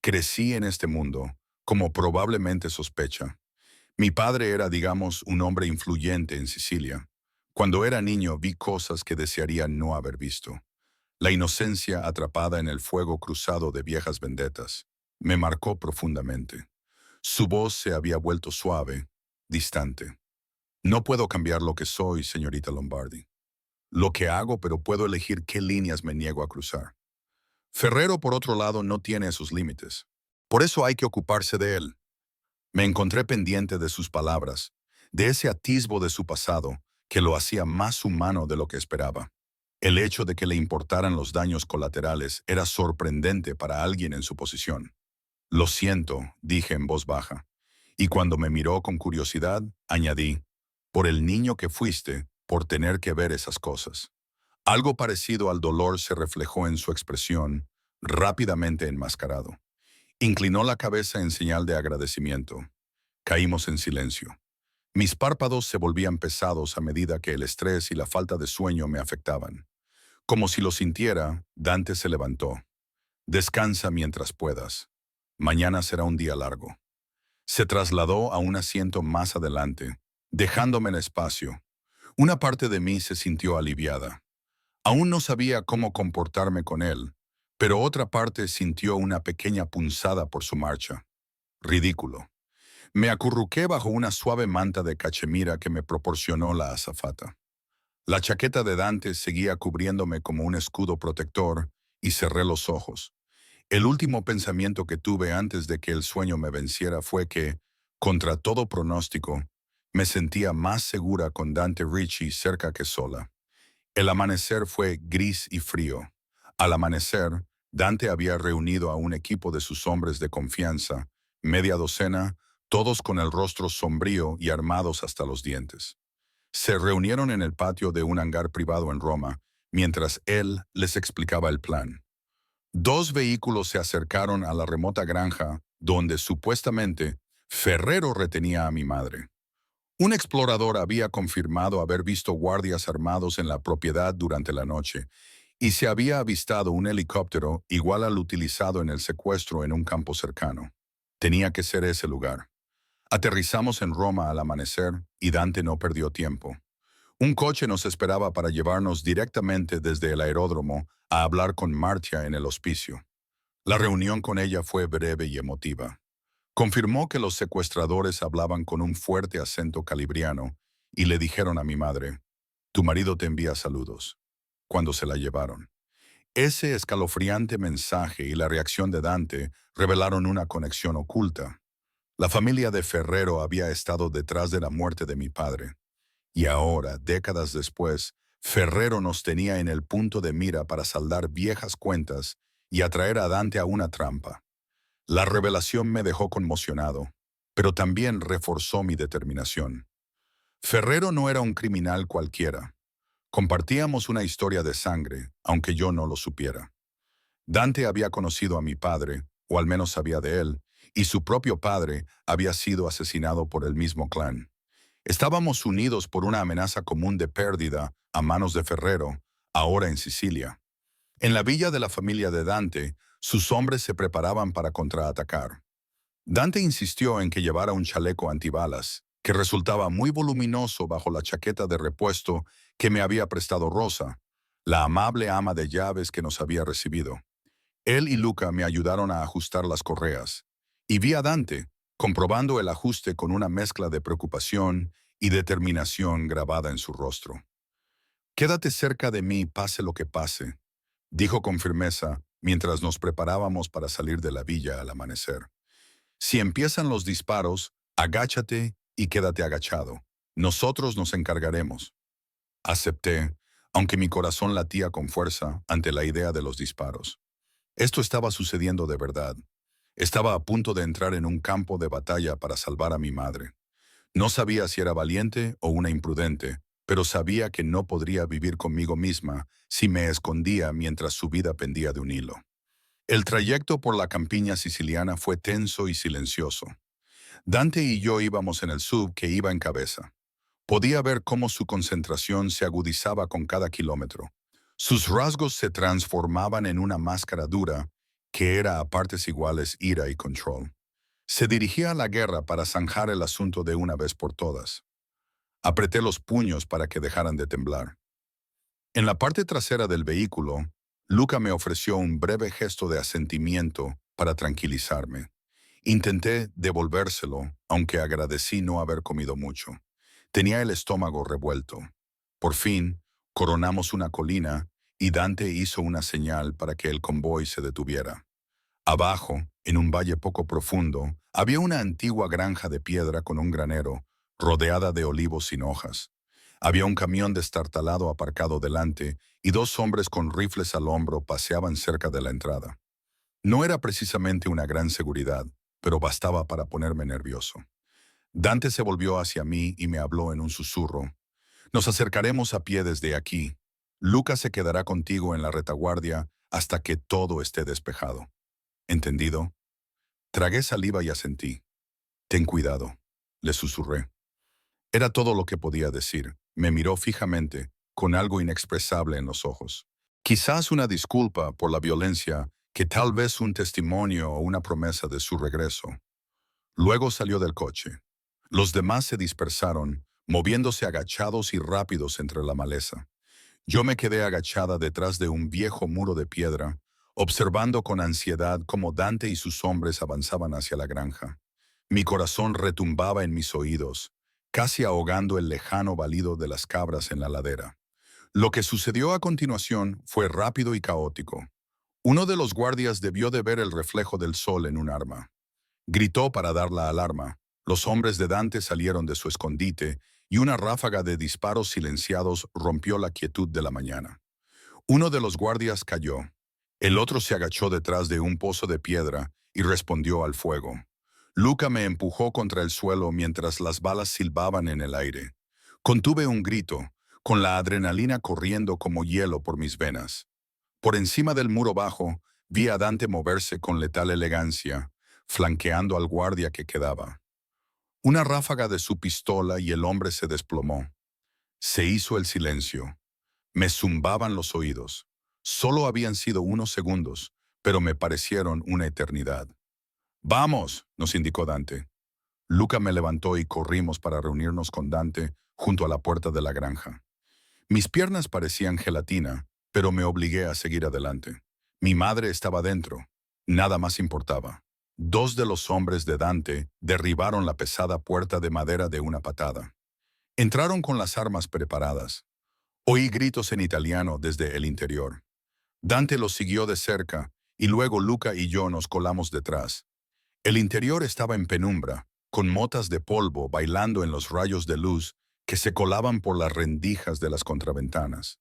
Crecí en este mundo, como probablemente sospecha. Mi padre era, digamos, un hombre influyente en Sicilia. Cuando era niño vi cosas que desearía no haber visto. La inocencia atrapada en el fuego cruzado de viejas vendetas me marcó profundamente. Su voz se había vuelto suave, distante. No puedo cambiar lo que soy, señorita Lombardi. Lo que hago, pero puedo elegir qué líneas me niego a cruzar. Ferrero, por otro lado, no tiene esos límites. Por eso hay que ocuparse de él. Me encontré pendiente de sus palabras, de ese atisbo de su pasado que lo hacía más humano de lo que esperaba. El hecho de que le importaran los daños colaterales era sorprendente para alguien en su posición. Lo siento, dije en voz baja, y cuando me miró con curiosidad, añadí, por el niño que fuiste, por tener que ver esas cosas. Algo parecido al dolor se reflejó en su expresión, rápidamente enmascarado. Inclinó la cabeza en señal de agradecimiento. Caímos en silencio. Mis párpados se volvían pesados a medida que el estrés y la falta de sueño me afectaban. Como si lo sintiera, Dante se levantó. Descansa mientras puedas. Mañana será un día largo. Se trasladó a un asiento más adelante, dejándome el espacio. Una parte de mí se sintió aliviada. Aún no sabía cómo comportarme con él, pero otra parte sintió una pequeña punzada por su marcha. Ridículo. Me acurruqué bajo una suave manta de cachemira que me proporcionó la azafata. La chaqueta de Dante seguía cubriéndome como un escudo protector y cerré los ojos. El último pensamiento que tuve antes de que el sueño me venciera fue que, contra todo pronóstico, me sentía más segura con Dante Ricci cerca que sola. El amanecer fue gris y frío. Al amanecer, Dante había reunido a un equipo de sus hombres de confianza, media docena, todos con el rostro sombrío y armados hasta los dientes. Se reunieron en el patio de un hangar privado en Roma, mientras él les explicaba el plan. Dos vehículos se acercaron a la remota granja donde supuestamente Ferrero retenía a mi madre. Un explorador había confirmado haber visto guardias armados en la propiedad durante la noche, y se había avistado un helicóptero igual al utilizado en el secuestro en un campo cercano. Tenía que ser ese lugar. Aterrizamos en Roma al amanecer y Dante no perdió tiempo. Un coche nos esperaba para llevarnos directamente desde el aeródromo a hablar con Marcia en el hospicio. La reunión con ella fue breve y emotiva. Confirmó que los secuestradores hablaban con un fuerte acento calibriano y le dijeron a mi madre, «Tu marido te envía saludos», cuando se la llevaron. Ese escalofriante mensaje y la reacción de Dante revelaron una conexión oculta. La familia de Ferrero había estado detrás de la muerte de mi padre. Y ahora, décadas después, Ferrero nos tenía en el punto de mira para saldar viejas cuentas y atraer a Dante a una trampa. La revelación me dejó conmocionado, pero también reforzó mi determinación. Ferrero no era un criminal cualquiera. Compartíamos una historia de sangre, aunque yo no lo supiera. Dante había conocido a mi padre, o al menos sabía de él, y su propio padre había sido asesinado por el mismo clan. Estábamos unidos por una amenaza común de pérdida a manos de Ferrero, ahora en Sicilia. En la villa de la familia de Dante, sus hombres se preparaban para contraatacar. Dante insistió en que llevara un chaleco antibalas, que resultaba muy voluminoso bajo la chaqueta de repuesto que me había prestado Rosa, la amable ama de llaves que nos había recibido. Él y Luca me ayudaron a ajustar las correas, y vi a Dante, comprobando el ajuste con una mezcla de preocupación y determinación grabada en su rostro. «Quédate cerca de mí, pase lo que pase», dijo con firmeza mientras nos preparábamos para salir de la villa al amanecer. «Si empiezan los disparos, agáchate y quédate agachado. Nosotros nos encargaremos». Acepté, aunque mi corazón latía con fuerza ante la idea de los disparos. Esto estaba sucediendo de verdad. Estaba a punto de entrar en un campo de batalla para salvar a mi madre. No sabía si era valiente o una imprudente, pero sabía que no podría vivir conmigo misma si me escondía mientras su vida pendía de un hilo. El trayecto por la campiña siciliana fue tenso y silencioso. Dante y yo íbamos en el sub que iba en cabeza. Podía ver cómo su concentración se agudizaba con cada kilómetro. Sus rasgos se transformaban en una máscara dura que era a partes iguales ira y control. Se dirigía a la guerra para zanjar el asunto de una vez por todas. Apreté los puños para que dejaran de temblar. En la parte trasera del vehículo, Luca me ofreció un breve gesto de asentimiento para tranquilizarme. Intenté devolvérselo, aunque agradecí no haber comido mucho. Tenía el estómago revuelto. Por fin, coronamos una colina y Dante hizo una señal para que el convoy se detuviera. Abajo, en un valle poco profundo, había una antigua granja de piedra con un granero, rodeada de olivos sin hojas. Había un camión destartalado aparcado delante y dos hombres con rifles al hombro paseaban cerca de la entrada. No era precisamente una gran seguridad, pero bastaba para ponerme nervioso. Dante se volvió hacia mí y me habló en un susurro. «Nos acercaremos a pie desde aquí. Lucas se quedará contigo en la retaguardia hasta que todo esté despejado. ¿Entendido?» Tragué saliva y asentí. «Ten cuidado», le susurré. Era todo lo que podía decir. Me miró fijamente, con algo inexpresable en los ojos. Quizás una disculpa por la violencia, que tal vez un testimonio o una promesa de su regreso. Luego salió del coche. Los demás se dispersaron, moviéndose agachados y rápidos entre la maleza. Yo me quedé agachada detrás de un viejo muro de piedra, observando con ansiedad cómo Dante y sus hombres avanzaban hacia la granja. Mi corazón retumbaba en mis oídos, casi ahogando el lejano balido de las cabras en la ladera. Lo que sucedió a continuación fue rápido y caótico. Uno de los guardias debió de ver el reflejo del sol en un arma. Gritó para dar la alarma. Los hombres de Dante salieron de su escondite y una ráfaga de disparos silenciados rompió la quietud de la mañana. Uno de los guardias cayó. El otro se agachó detrás de un pozo de piedra y respondió al fuego. Luca me empujó contra el suelo mientras las balas silbaban en el aire. Contuve un grito, con la adrenalina corriendo como hielo por mis venas. Por encima del muro bajo, vi a Dante moverse con letal elegancia, flanqueando al guardia que quedaba. Una ráfaga de su pistola y el hombre se desplomó. Se hizo el silencio. Me zumbaban los oídos. Solo habían sido unos segundos, pero me parecieron una eternidad. «Vamos», nos indicó Dante. Luca me levantó y corrimos para reunirnos con Dante junto a la puerta de la granja. Mis piernas parecían gelatina, pero me obligué a seguir adelante. Mi madre estaba dentro. Nada más importaba. Dos de los hombres de Dante derribaron la pesada puerta de madera de una patada. Entraron con las armas preparadas. Oí gritos en italiano desde el interior. Dante los siguió de cerca y luego Luca y yo nos colamos detrás. El interior estaba en penumbra, con motas de polvo bailando en los rayos de luz que se colaban por las rendijas de las contraventanas.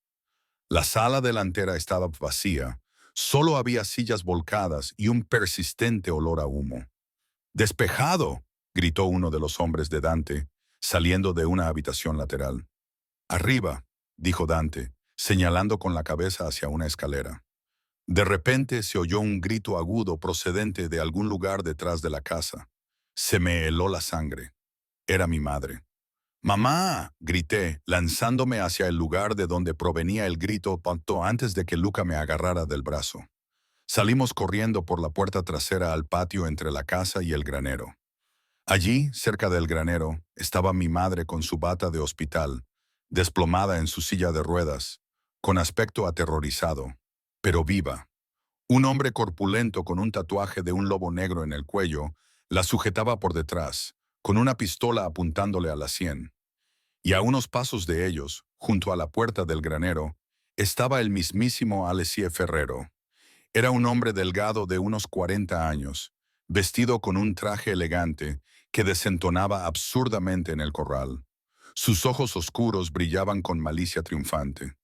La sala delantera estaba vacía, solo había sillas volcadas y un persistente olor a humo. «¡Despejado!», gritó uno de los hombres de Dante, saliendo de una habitación lateral. «Arriba», dijo Dante, señalando con la cabeza hacia una escalera. De repente se oyó un grito agudo procedente de algún lugar detrás de la casa. Se me heló la sangre. Era mi madre. «¡Mamá!», grité, lanzándome hacia el lugar de donde provenía el grito cuanto antes de que Luca me agarrara del brazo. Salimos corriendo por la puerta trasera al patio entre la casa y el granero. Allí, cerca del granero, estaba mi madre con su bata de hospital, desplomada en su silla de ruedas, con aspecto aterrorizado, pero viva. Un hombre corpulento con un tatuaje de un lobo negro en el cuello la sujetaba por detrás, con una pistola apuntándole a la sien. Y a unos pasos de ellos, junto a la puerta del granero, estaba el mismísimo Alessi Ferrero. Era un hombre delgado de unos 40 años, vestido con un traje elegante que desentonaba absurdamente en el corral. Sus ojos oscuros brillaban con malicia triunfante.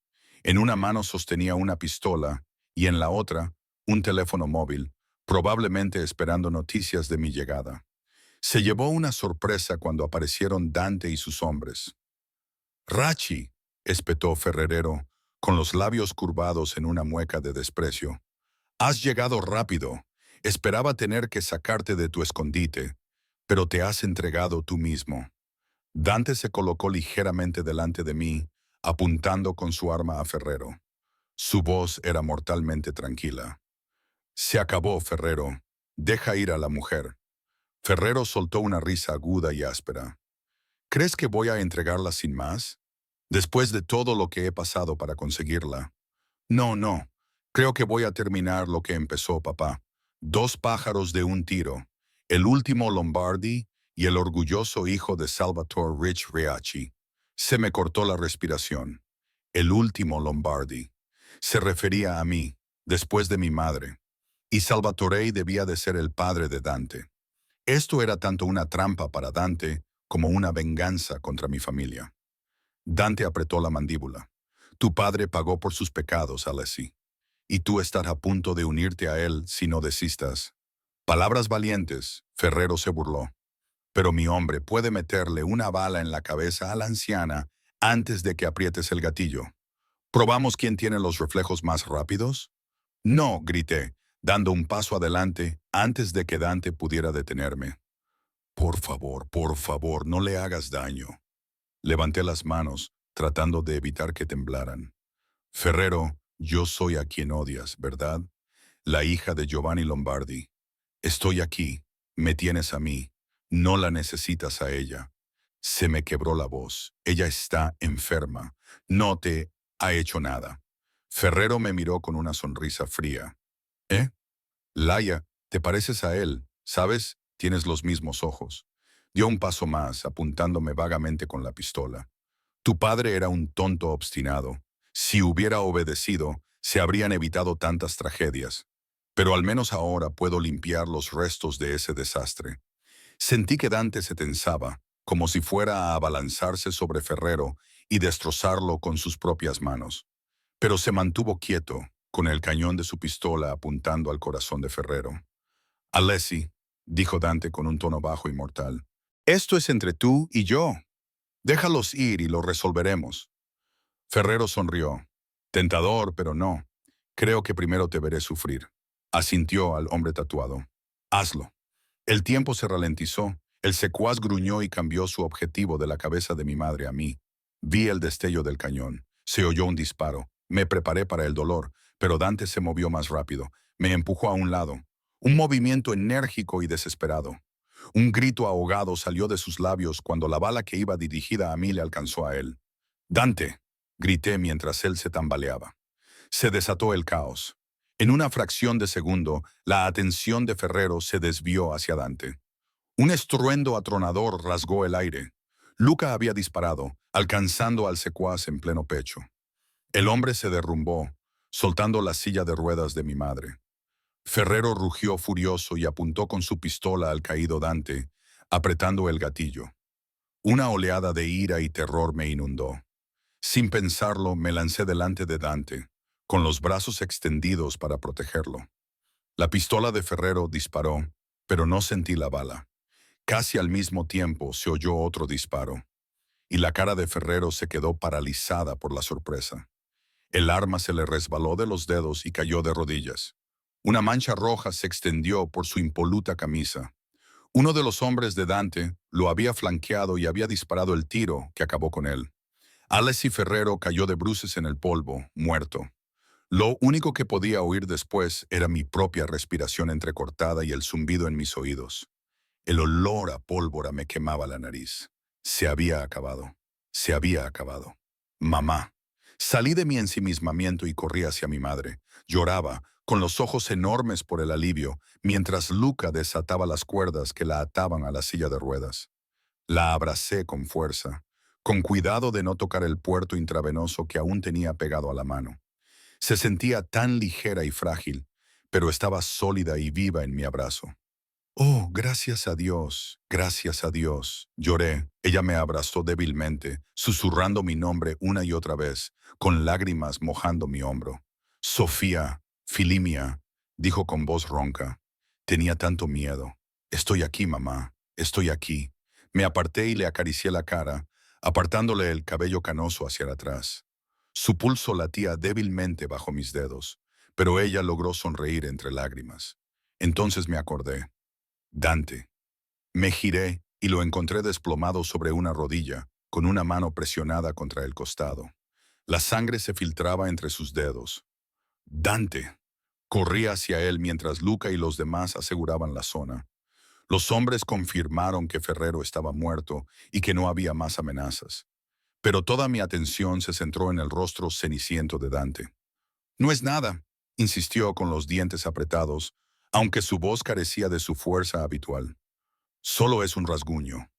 En una mano sostenía una pistola y en la otra un teléfono móvil, probablemente esperando noticias de mi llegada. Se llevó una sorpresa cuando aparecieron Dante y sus hombres. «Rachi», espetó Ferrero, con los labios curvados en una mueca de desprecio. «Has llegado rápido. Esperaba tener que sacarte de tu escondite, pero te has entregado tú mismo». Dante se colocó ligeramente delante de mí, apuntando con su arma a Ferrero. Su voz era mortalmente tranquila. «Se acabó, Ferrero. Deja ir a la mujer». Ferrero soltó una risa aguda y áspera. «¿Crees que voy a entregarla sin más? Después de todo lo que he pasado para conseguirla. No, no. Creo que voy a terminar lo que empezó papá. Dos pájaros de un tiro. El último Lombardi y el orgulloso hijo de Salvatore Rich Riachi». Se me cortó la respiración. El último Lombardi. Se refería a mí, después de mi madre. Y Salvatore debía de ser el padre de Dante. Esto era tanto una trampa para Dante como una venganza contra mi familia. Dante apretó la mandíbula. «Tu padre pagó por sus pecados, Alessi. Y tú estás a punto de unirte a él si no desistas». Palabras valientes, Ferrero se burló. «Pero mi hombre puede meterle una bala en la cabeza a la anciana antes de que aprietes el gatillo. ¿Probamos quién tiene los reflejos más rápidos?» «No», grité, dando un paso adelante antes de que Dante pudiera detenerme. Por favor, no le hagas daño». Levanté las manos, tratando de evitar que temblaran. «Ferrero, yo soy a quien odias, ¿verdad? La hija de Giovanni Lombardi. Estoy aquí, me tienes a mí, no la necesitas a ella». Se me quebró la voz. «Ella está enferma. No te ha hecho nada». Ferrero me miró con una sonrisa fría. «¿Eh? Laia, te pareces a él, ¿sabes? Tienes los mismos ojos». Dio un paso más, apuntándome vagamente con la pistola. «Tu padre era un tonto obstinado. Si hubiera obedecido, se habrían evitado tantas tragedias. Pero al menos ahora puedo limpiar los restos de ese desastre». Sentí que Dante se tensaba, como si fuera a abalanzarse sobre Ferrero y destrozarlo con sus propias manos. Pero se mantuvo quieto, con el cañón de su pistola apuntando al corazón de Ferrero. «Alessi», dijo Dante con un tono bajo y mortal, «esto es entre tú y yo. Déjalos ir y lo resolveremos». Ferrero sonrió. «Tentador, pero no. Creo que primero te veré sufrir». Asintió al hombre tatuado. «Hazlo». El tiempo se ralentizó El secuaz gruñó y cambió su objetivo de la cabeza de mi madre a mí. Vi el destello del cañón. Se oyó un disparo. Me preparé para el dolor, pero Dante se movió más rápido. Me empujó a un lado. Un movimiento enérgico y desesperado. Un grito ahogado salió de sus labios cuando la bala que iba dirigida a mí le alcanzó a él. «¡Dante!», grité mientras él se tambaleaba. Se desató el caos. En una fracción de segundo, la atención de Ferrero se desvió hacia Dante. Un estruendo atronador rasgó el aire. Luca había disparado, alcanzando al secuaz en pleno pecho. El hombre se derrumbó, soltando la silla de ruedas de mi madre. Ferrero rugió furioso y apuntó con su pistola al caído Dante, apretando el gatillo. Una oleada de ira y terror me inundó. Sin pensarlo, me lancé delante de Dante, con los brazos extendidos para protegerlo. La pistola de Ferrero disparó, pero no sentí la bala. Casi al mismo tiempo se oyó otro disparo, y la cara de Ferrero se quedó paralizada por la sorpresa. El arma se le resbaló de los dedos y cayó de rodillas. Una mancha roja se extendió por su impoluta camisa. Uno de los hombres de Dante lo había flanqueado y había disparado el tiro que acabó con él. Alessi Ferrero cayó de bruces en el polvo, muerto. Lo único que podía oír después era mi propia respiración entrecortada y el zumbido en mis oídos. El olor a pólvora me quemaba la nariz. Se había acabado. Se había acabado. Mamá. Salí de mi ensimismamiento y corrí hacia mi madre. Lloraba, con los ojos enormes por el alivio, mientras Luca desataba las cuerdas que la ataban a la silla de ruedas. La abracé con fuerza, con cuidado de no tocar el puerto intravenoso que aún tenía pegado a la mano. Se sentía tan ligera y frágil, pero estaba sólida y viva en mi abrazo. «Oh, gracias a Dios», lloré. Ella me abrazó débilmente, susurrando mi nombre una y otra vez, con lágrimas mojando mi hombro. «Sofía, Filimia», dijo con voz ronca. Tenía tanto miedo. «Estoy aquí, mamá, estoy aquí». Me aparté y le acaricié la cara, apartándole el cabello canoso hacia atrás. Su pulso latía débilmente bajo mis dedos, pero ella logró sonreír entre lágrimas. Entonces me acordé. Dante. Me giré y lo encontré desplomado sobre una rodilla, con una mano presionada contra el costado. La sangre se filtraba entre sus dedos. «Dante». Corrí hacia él mientras Luca y los demás aseguraban la zona. Los hombres confirmaron que Ferrero estaba muerto y que no había más amenazas. Pero toda mi atención se centró en el rostro ceniciento de Dante. «No es nada», insistió con los dientes apretados, aunque su voz carecía de su fuerza habitual. «Solo es un rasguño».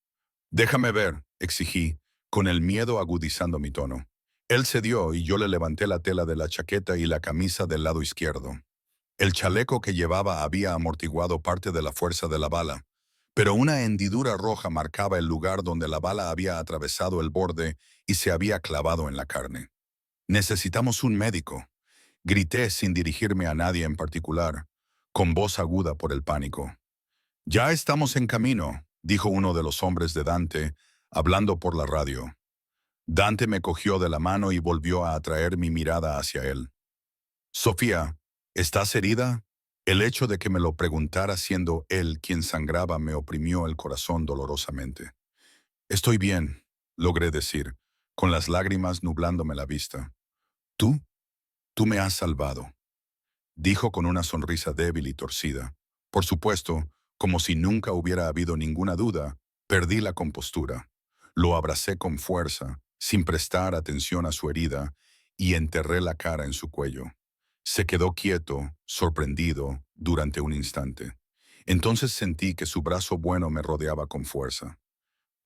«Déjame ver», exigí, con el miedo agudizando mi tono. Él cedió y yo le levanté la tela de la chaqueta y la camisa del lado izquierdo. El chaleco que llevaba había amortiguado parte de la fuerza de la bala, pero una hendidura roja marcaba el lugar donde la bala había atravesado el borde y se había clavado en la carne. «Necesitamos un médico», grité sin dirigirme a nadie en particular, con voz aguda por el pánico. «Ya estamos en camino», dijo uno de los hombres de Dante, hablando por la radio. Dante me cogió de la mano y volvió a atraer mi mirada hacia él. «Sofía, ¿estás herida?». El hecho de que me lo preguntara siendo él quien sangraba me oprimió el corazón dolorosamente. «Estoy bien», logré decir, con las lágrimas nublándome la vista. «Tú, tú me has salvado», dijo con una sonrisa débil y torcida. Por supuesto, como si nunca hubiera habido ninguna duda, perdí la compostura. Lo abracé con fuerza, sin prestar atención a su herida, y enterré la cara en su cuello. Se quedó quieto, sorprendido, durante un instante. Entonces sentí que su brazo bueno me rodeaba con fuerza.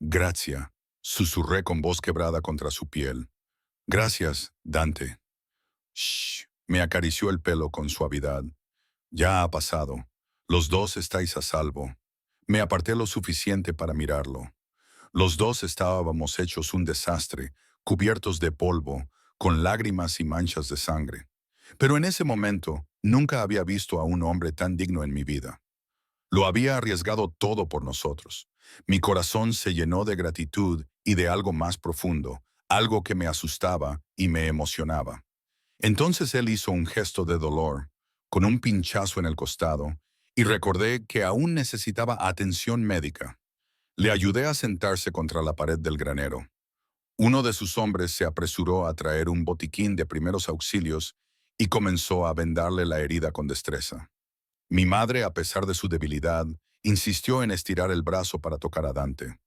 «Gracias», susurré con voz quebrada contra su piel. «Gracias, Dante». «Shh», me acarició el pelo con suavidad. «Ya ha pasado. Los dos estáis a salvo». Me aparté lo suficiente para mirarlo. Los dos estábamos hechos un desastre, cubiertos de polvo, con lágrimas y manchas de sangre. Pero en ese momento, nunca había visto a un hombre tan digno en mi vida. Lo había arriesgado todo por nosotros. Mi corazón se llenó de gratitud y de algo más profundo, algo que me asustaba y me emocionaba. Entonces él hizo un gesto de dolor, con un pinchazo en el costado, y recordé que aún necesitaba atención médica. Le ayudé a sentarse contra la pared del granero. Uno de sus hombres se apresuró a traer un botiquín de primeros auxilios y comenzó a vendarle la herida con destreza. Mi madre, a pesar de su debilidad, insistió en estirar el brazo para tocar a Dante.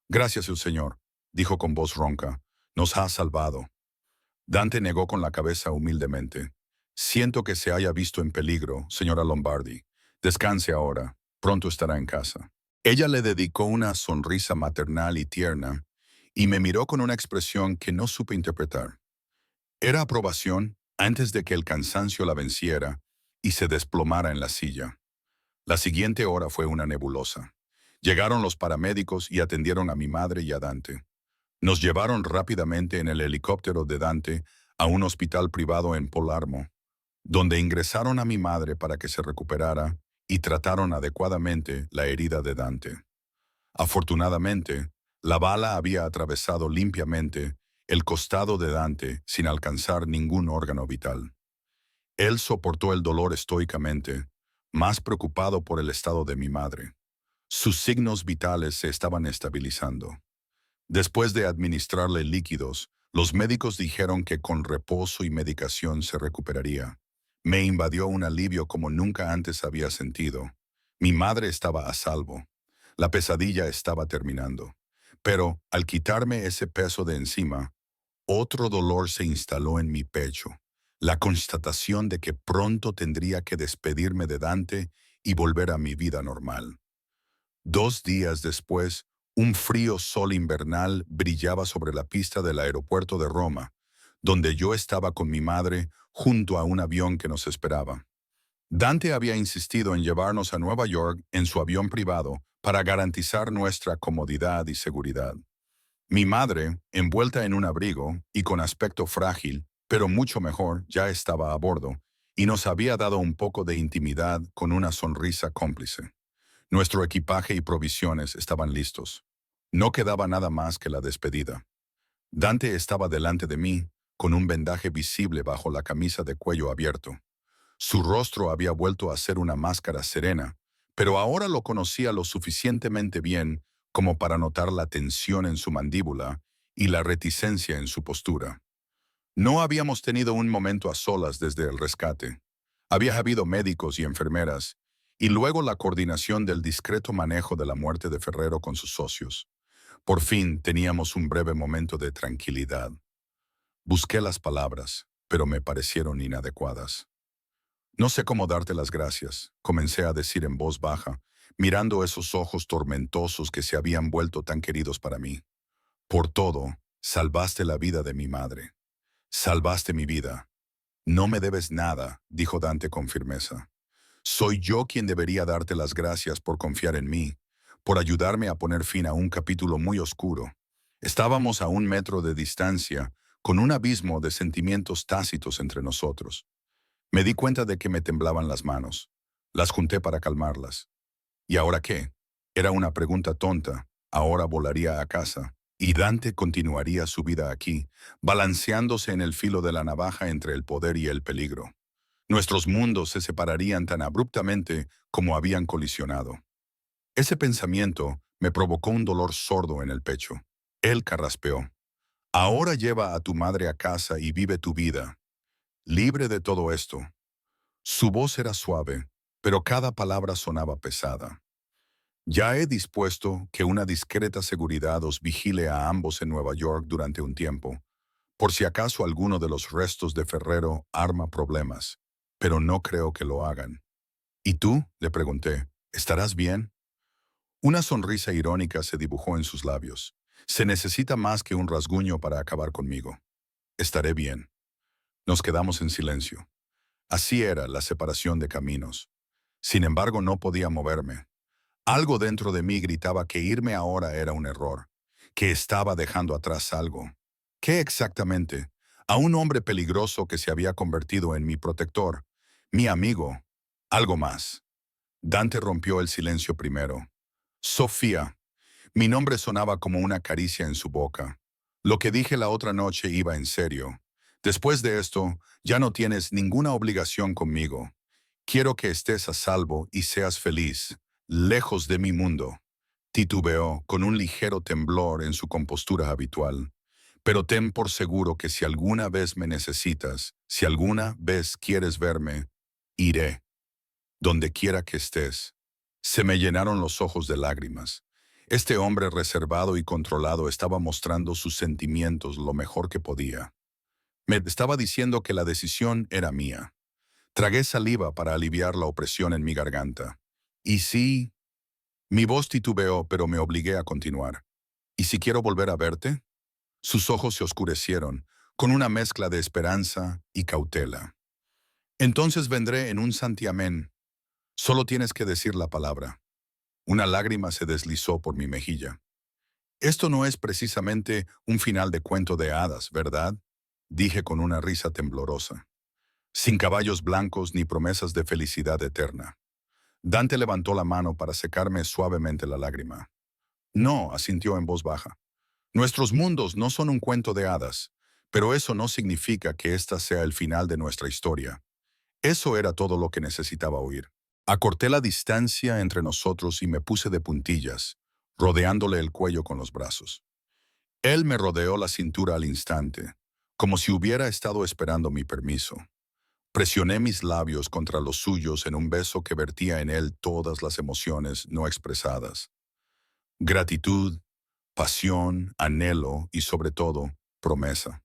Gracias, el Señor, dijo con voz ronca. Nos ha salvado. Dante negó con la cabeza humildemente. Siento que se haya visto en peligro, señora Lombardi. Descanse ahora. Pronto estará en casa. Ella le dedicó una sonrisa maternal y tierna y me miró con una expresión que no supe interpretar. Era aprobación antes de que el cansancio la venciera y se desplomara en la silla. La siguiente hora fue una nebulosa. Llegaron los paramédicos y atendieron a mi madre y a Dante. Nos llevaron rápidamente en el helicóptero de Dante a un hospital privado en Palermo, donde ingresaron a mi madre para que se recuperara y trataron adecuadamente la herida de Dante. Afortunadamente, la bala había atravesado limpiamente el costado de Dante sin alcanzar ningún órgano vital. Él soportó el dolor estoicamente, más preocupado por el estado de mi madre. Sus signos vitales se estaban estabilizando. Después de administrarle líquidos, los médicos dijeron que con reposo y medicación se recuperaría. Me invadió un alivio como nunca antes había sentido. Mi madre estaba a salvo. La pesadilla estaba terminando. Pero, al quitarme ese peso de encima, otro dolor se instaló en mi pecho. La constatación de que pronto tendría que despedirme de Dante y volver a mi vida normal. 2 días después, un frío sol invernal brillaba sobre la pista del aeropuerto de Roma, donde yo estaba con mi madre junto a un avión que nos esperaba. Dante había insistido en llevarnos a Nueva York en su avión privado para garantizar nuestra comodidad y seguridad. Mi madre, envuelta en un abrigo y con aspecto frágil, pero mucho mejor, ya estaba a bordo, y nos había dado un poco de intimidad con una sonrisa cómplice. Nuestro equipaje y provisiones estaban listos. No quedaba nada más que la despedida. Dante estaba delante de mí, con un vendaje visible bajo la camisa de cuello abierto. Su rostro había vuelto a ser una máscara serena, pero ahora lo conocía lo suficientemente bien como para notar la tensión en su mandíbula y la reticencia en su postura. No habíamos tenido un momento a solas desde el rescate. Había habido médicos y enfermeras, y luego la coordinación del discreto manejo de la muerte de Ferrero con sus socios. Por fin teníamos un breve momento de tranquilidad. Busqué las palabras, pero me parecieron inadecuadas. No sé cómo darte las gracias, comencé a decir en voz baja, mirando esos ojos tormentosos que se habían vuelto tan queridos para mí. Por todo, salvaste la vida de mi madre. Salvaste mi vida. No me debes nada, dijo Dante con firmeza. Soy yo quien debería darte las gracias por confiar en mí, por ayudarme a poner fin a un capítulo muy oscuro. Estábamos a 1 metro de distancia, con un abismo de sentimientos tácitos entre nosotros. Me di cuenta de que me temblaban las manos. Las junté para calmarlas. ¿Y ahora qué? Era una pregunta tonta. Ahora volaría a casa, y Dante continuaría su vida aquí, balanceándose en el filo de la navaja entre el poder y el peligro. Nuestros mundos se separarían tan abruptamente como habían colisionado. Ese pensamiento me provocó un dolor sordo en el pecho. Él carraspeó. Ahora lleva a tu madre a casa y vive tu vida, libre de todo esto. Su voz era suave, pero cada palabra sonaba pesada. Ya he dispuesto que una discreta seguridad os vigile a ambos en Nueva York durante un tiempo, por si acaso alguno de los restos de Ferrero arma problemas, pero no creo que lo hagan. ¿Y tú?, le pregunté, ¿estarás bien? Una sonrisa irónica se dibujó en sus labios. Se necesita más que un rasguño para acabar conmigo. Estaré bien. Nos quedamos en silencio. Así era la separación de caminos. Sin embargo, no podía moverme. Algo dentro de mí gritaba que irme ahora era un error, que estaba dejando atrás algo. ¿Qué exactamente? A un hombre peligroso que se había convertido en mi protector, mi amigo, algo más. Dante rompió el silencio primero. Sofía. Mi nombre sonaba como una caricia en su boca. Lo que dije la otra noche iba en serio. Después de esto, ya no tienes ninguna obligación conmigo. Quiero que estés a salvo y seas feliz, lejos de mi mundo. Titubeó, con un ligero temblor en su compostura habitual. Pero ten por seguro que si alguna vez me necesitas, si alguna vez quieres verme, iré, donde quiera que estés. Se me llenaron los ojos de lágrimas. Este hombre reservado y controlado estaba mostrando sus sentimientos lo mejor que podía. Me estaba diciendo que la decisión era mía. Tragué saliva para aliviar la opresión en mi garganta. Y sí, mi voz titubeó, pero me obligué a continuar. ¿Y si quiero volver a verte? Sus ojos se oscurecieron, con una mezcla de esperanza y cautela. Entonces vendré en un santiamén. Solo tienes que decir la palabra. Una lágrima se deslizó por mi mejilla. Esto no es precisamente un final de cuento de hadas, ¿verdad? Dije con una risa temblorosa. Sin caballos blancos ni promesas de felicidad eterna. Dante levantó la mano para secarme suavemente la lágrima. No, asintió en voz baja. Nuestros mundos no son un cuento de hadas, pero eso no significa que esta sea el final de nuestra historia. Eso era todo lo que necesitaba oír. Acorté la distancia entre nosotros y me puse de puntillas, rodeándole el cuello con los brazos. Él me rodeó la cintura al instante, como si hubiera estado esperando mi permiso. Presioné mis labios contra los suyos en un beso que vertía en él todas las emociones no expresadas. Gratitud, pasión, anhelo y sobre todo, promesa.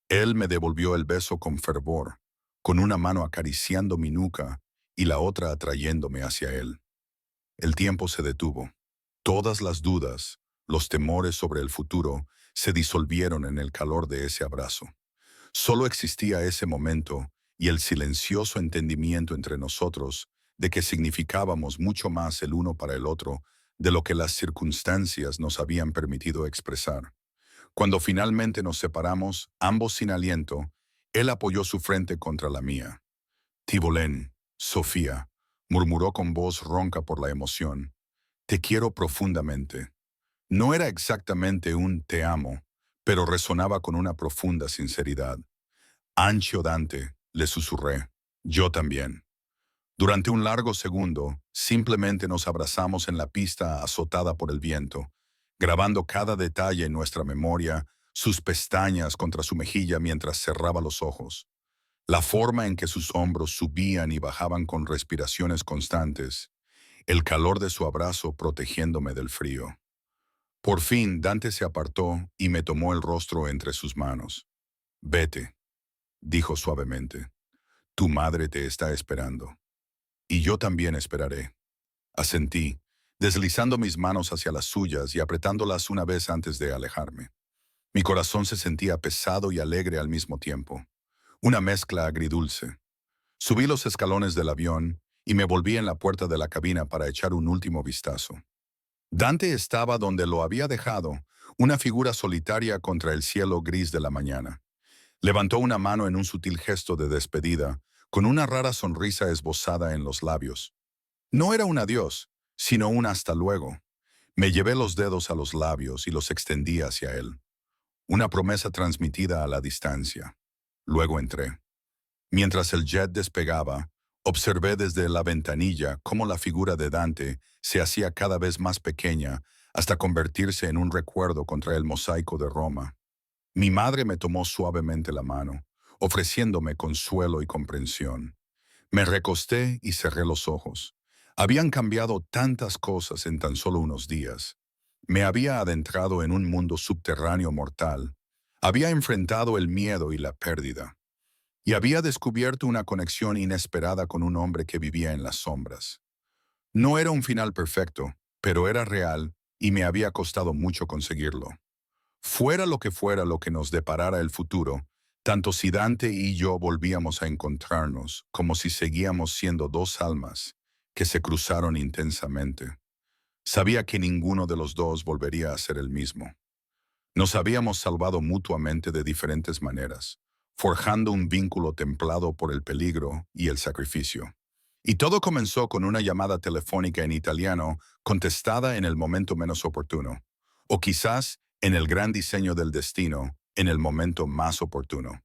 Él me devolvió el beso con fervor, con una mano acariciando mi nuca y la otra atrayéndome hacia él. El tiempo se detuvo. Todas las dudas, los temores sobre el futuro, se disolvieron en el calor de ese abrazo. Solo existía ese momento y el silencioso entendimiento entre nosotros de que significábamos mucho más el uno para el otro de lo que las circunstancias nos habían permitido expresar. Cuando finalmente nos separamos, ambos sin aliento, él apoyó su frente contra la mía. Tibolén, Sofía, murmuró con voz ronca por la emoción. Te quiero profundamente. No era exactamente un te amo, pero resonaba con una profunda sinceridad. Ancho Dante, le susurré. Yo también. Durante un largo segundo, simplemente nos abrazamos en la pista azotada por el viento, grabando cada detalle en nuestra memoria, sus pestañas contra su mejilla mientras cerraba los ojos, la forma en que sus hombros subían y bajaban con respiraciones constantes, el calor de su abrazo protegiéndome del frío. Por fin Dante se apartó y me tomó el rostro entre sus manos. Vete, dijo suavemente. Tu madre te está esperando. Y yo también esperaré. Asentí, deslizando mis manos hacia las suyas y apretándolas una vez antes de alejarme. Mi corazón se sentía pesado y alegre al mismo tiempo. Una mezcla agridulce. Subí los escalones del avión y me volví en la puerta de la cabina para echar un último vistazo. Dante estaba donde lo había dejado, una figura solitaria contra el cielo gris de la mañana. Levantó una mano en un sutil gesto de despedida, con una rara sonrisa esbozada en los labios. No era un adiós, sino un hasta luego. Me llevé los dedos a los labios y los extendí hacia él. Una promesa transmitida a la distancia. Luego entré. Mientras el jet despegaba, observé desde la ventanilla cómo la figura de Dante se hacía cada vez más pequeña hasta convertirse en un recuerdo contra el mosaico de Roma. Mi madre me tomó suavemente la mano, ofreciéndome consuelo y comprensión. Me recosté y cerré los ojos. Habían cambiado tantas cosas en tan solo unos días. Me había adentrado en un mundo subterráneo mortal. Había enfrentado el miedo y la pérdida. Y había descubierto una conexión inesperada con un hombre que vivía en las sombras. No era un final perfecto, pero era real y me había costado mucho conseguirlo. Fuera lo que nos deparara el futuro, tanto si Dante y yo volvíamos a encontrarnos como si seguíamos siendo dos almas que se cruzaron intensamente. Sabía que ninguno de los dos volvería a ser el mismo. Nos habíamos salvado mutuamente de diferentes maneras, forjando un vínculo templado por el peligro y el sacrificio. Y todo comenzó con una llamada telefónica en italiano contestada en el momento menos oportuno, o quizás en el gran diseño del destino, en el momento más oportuno.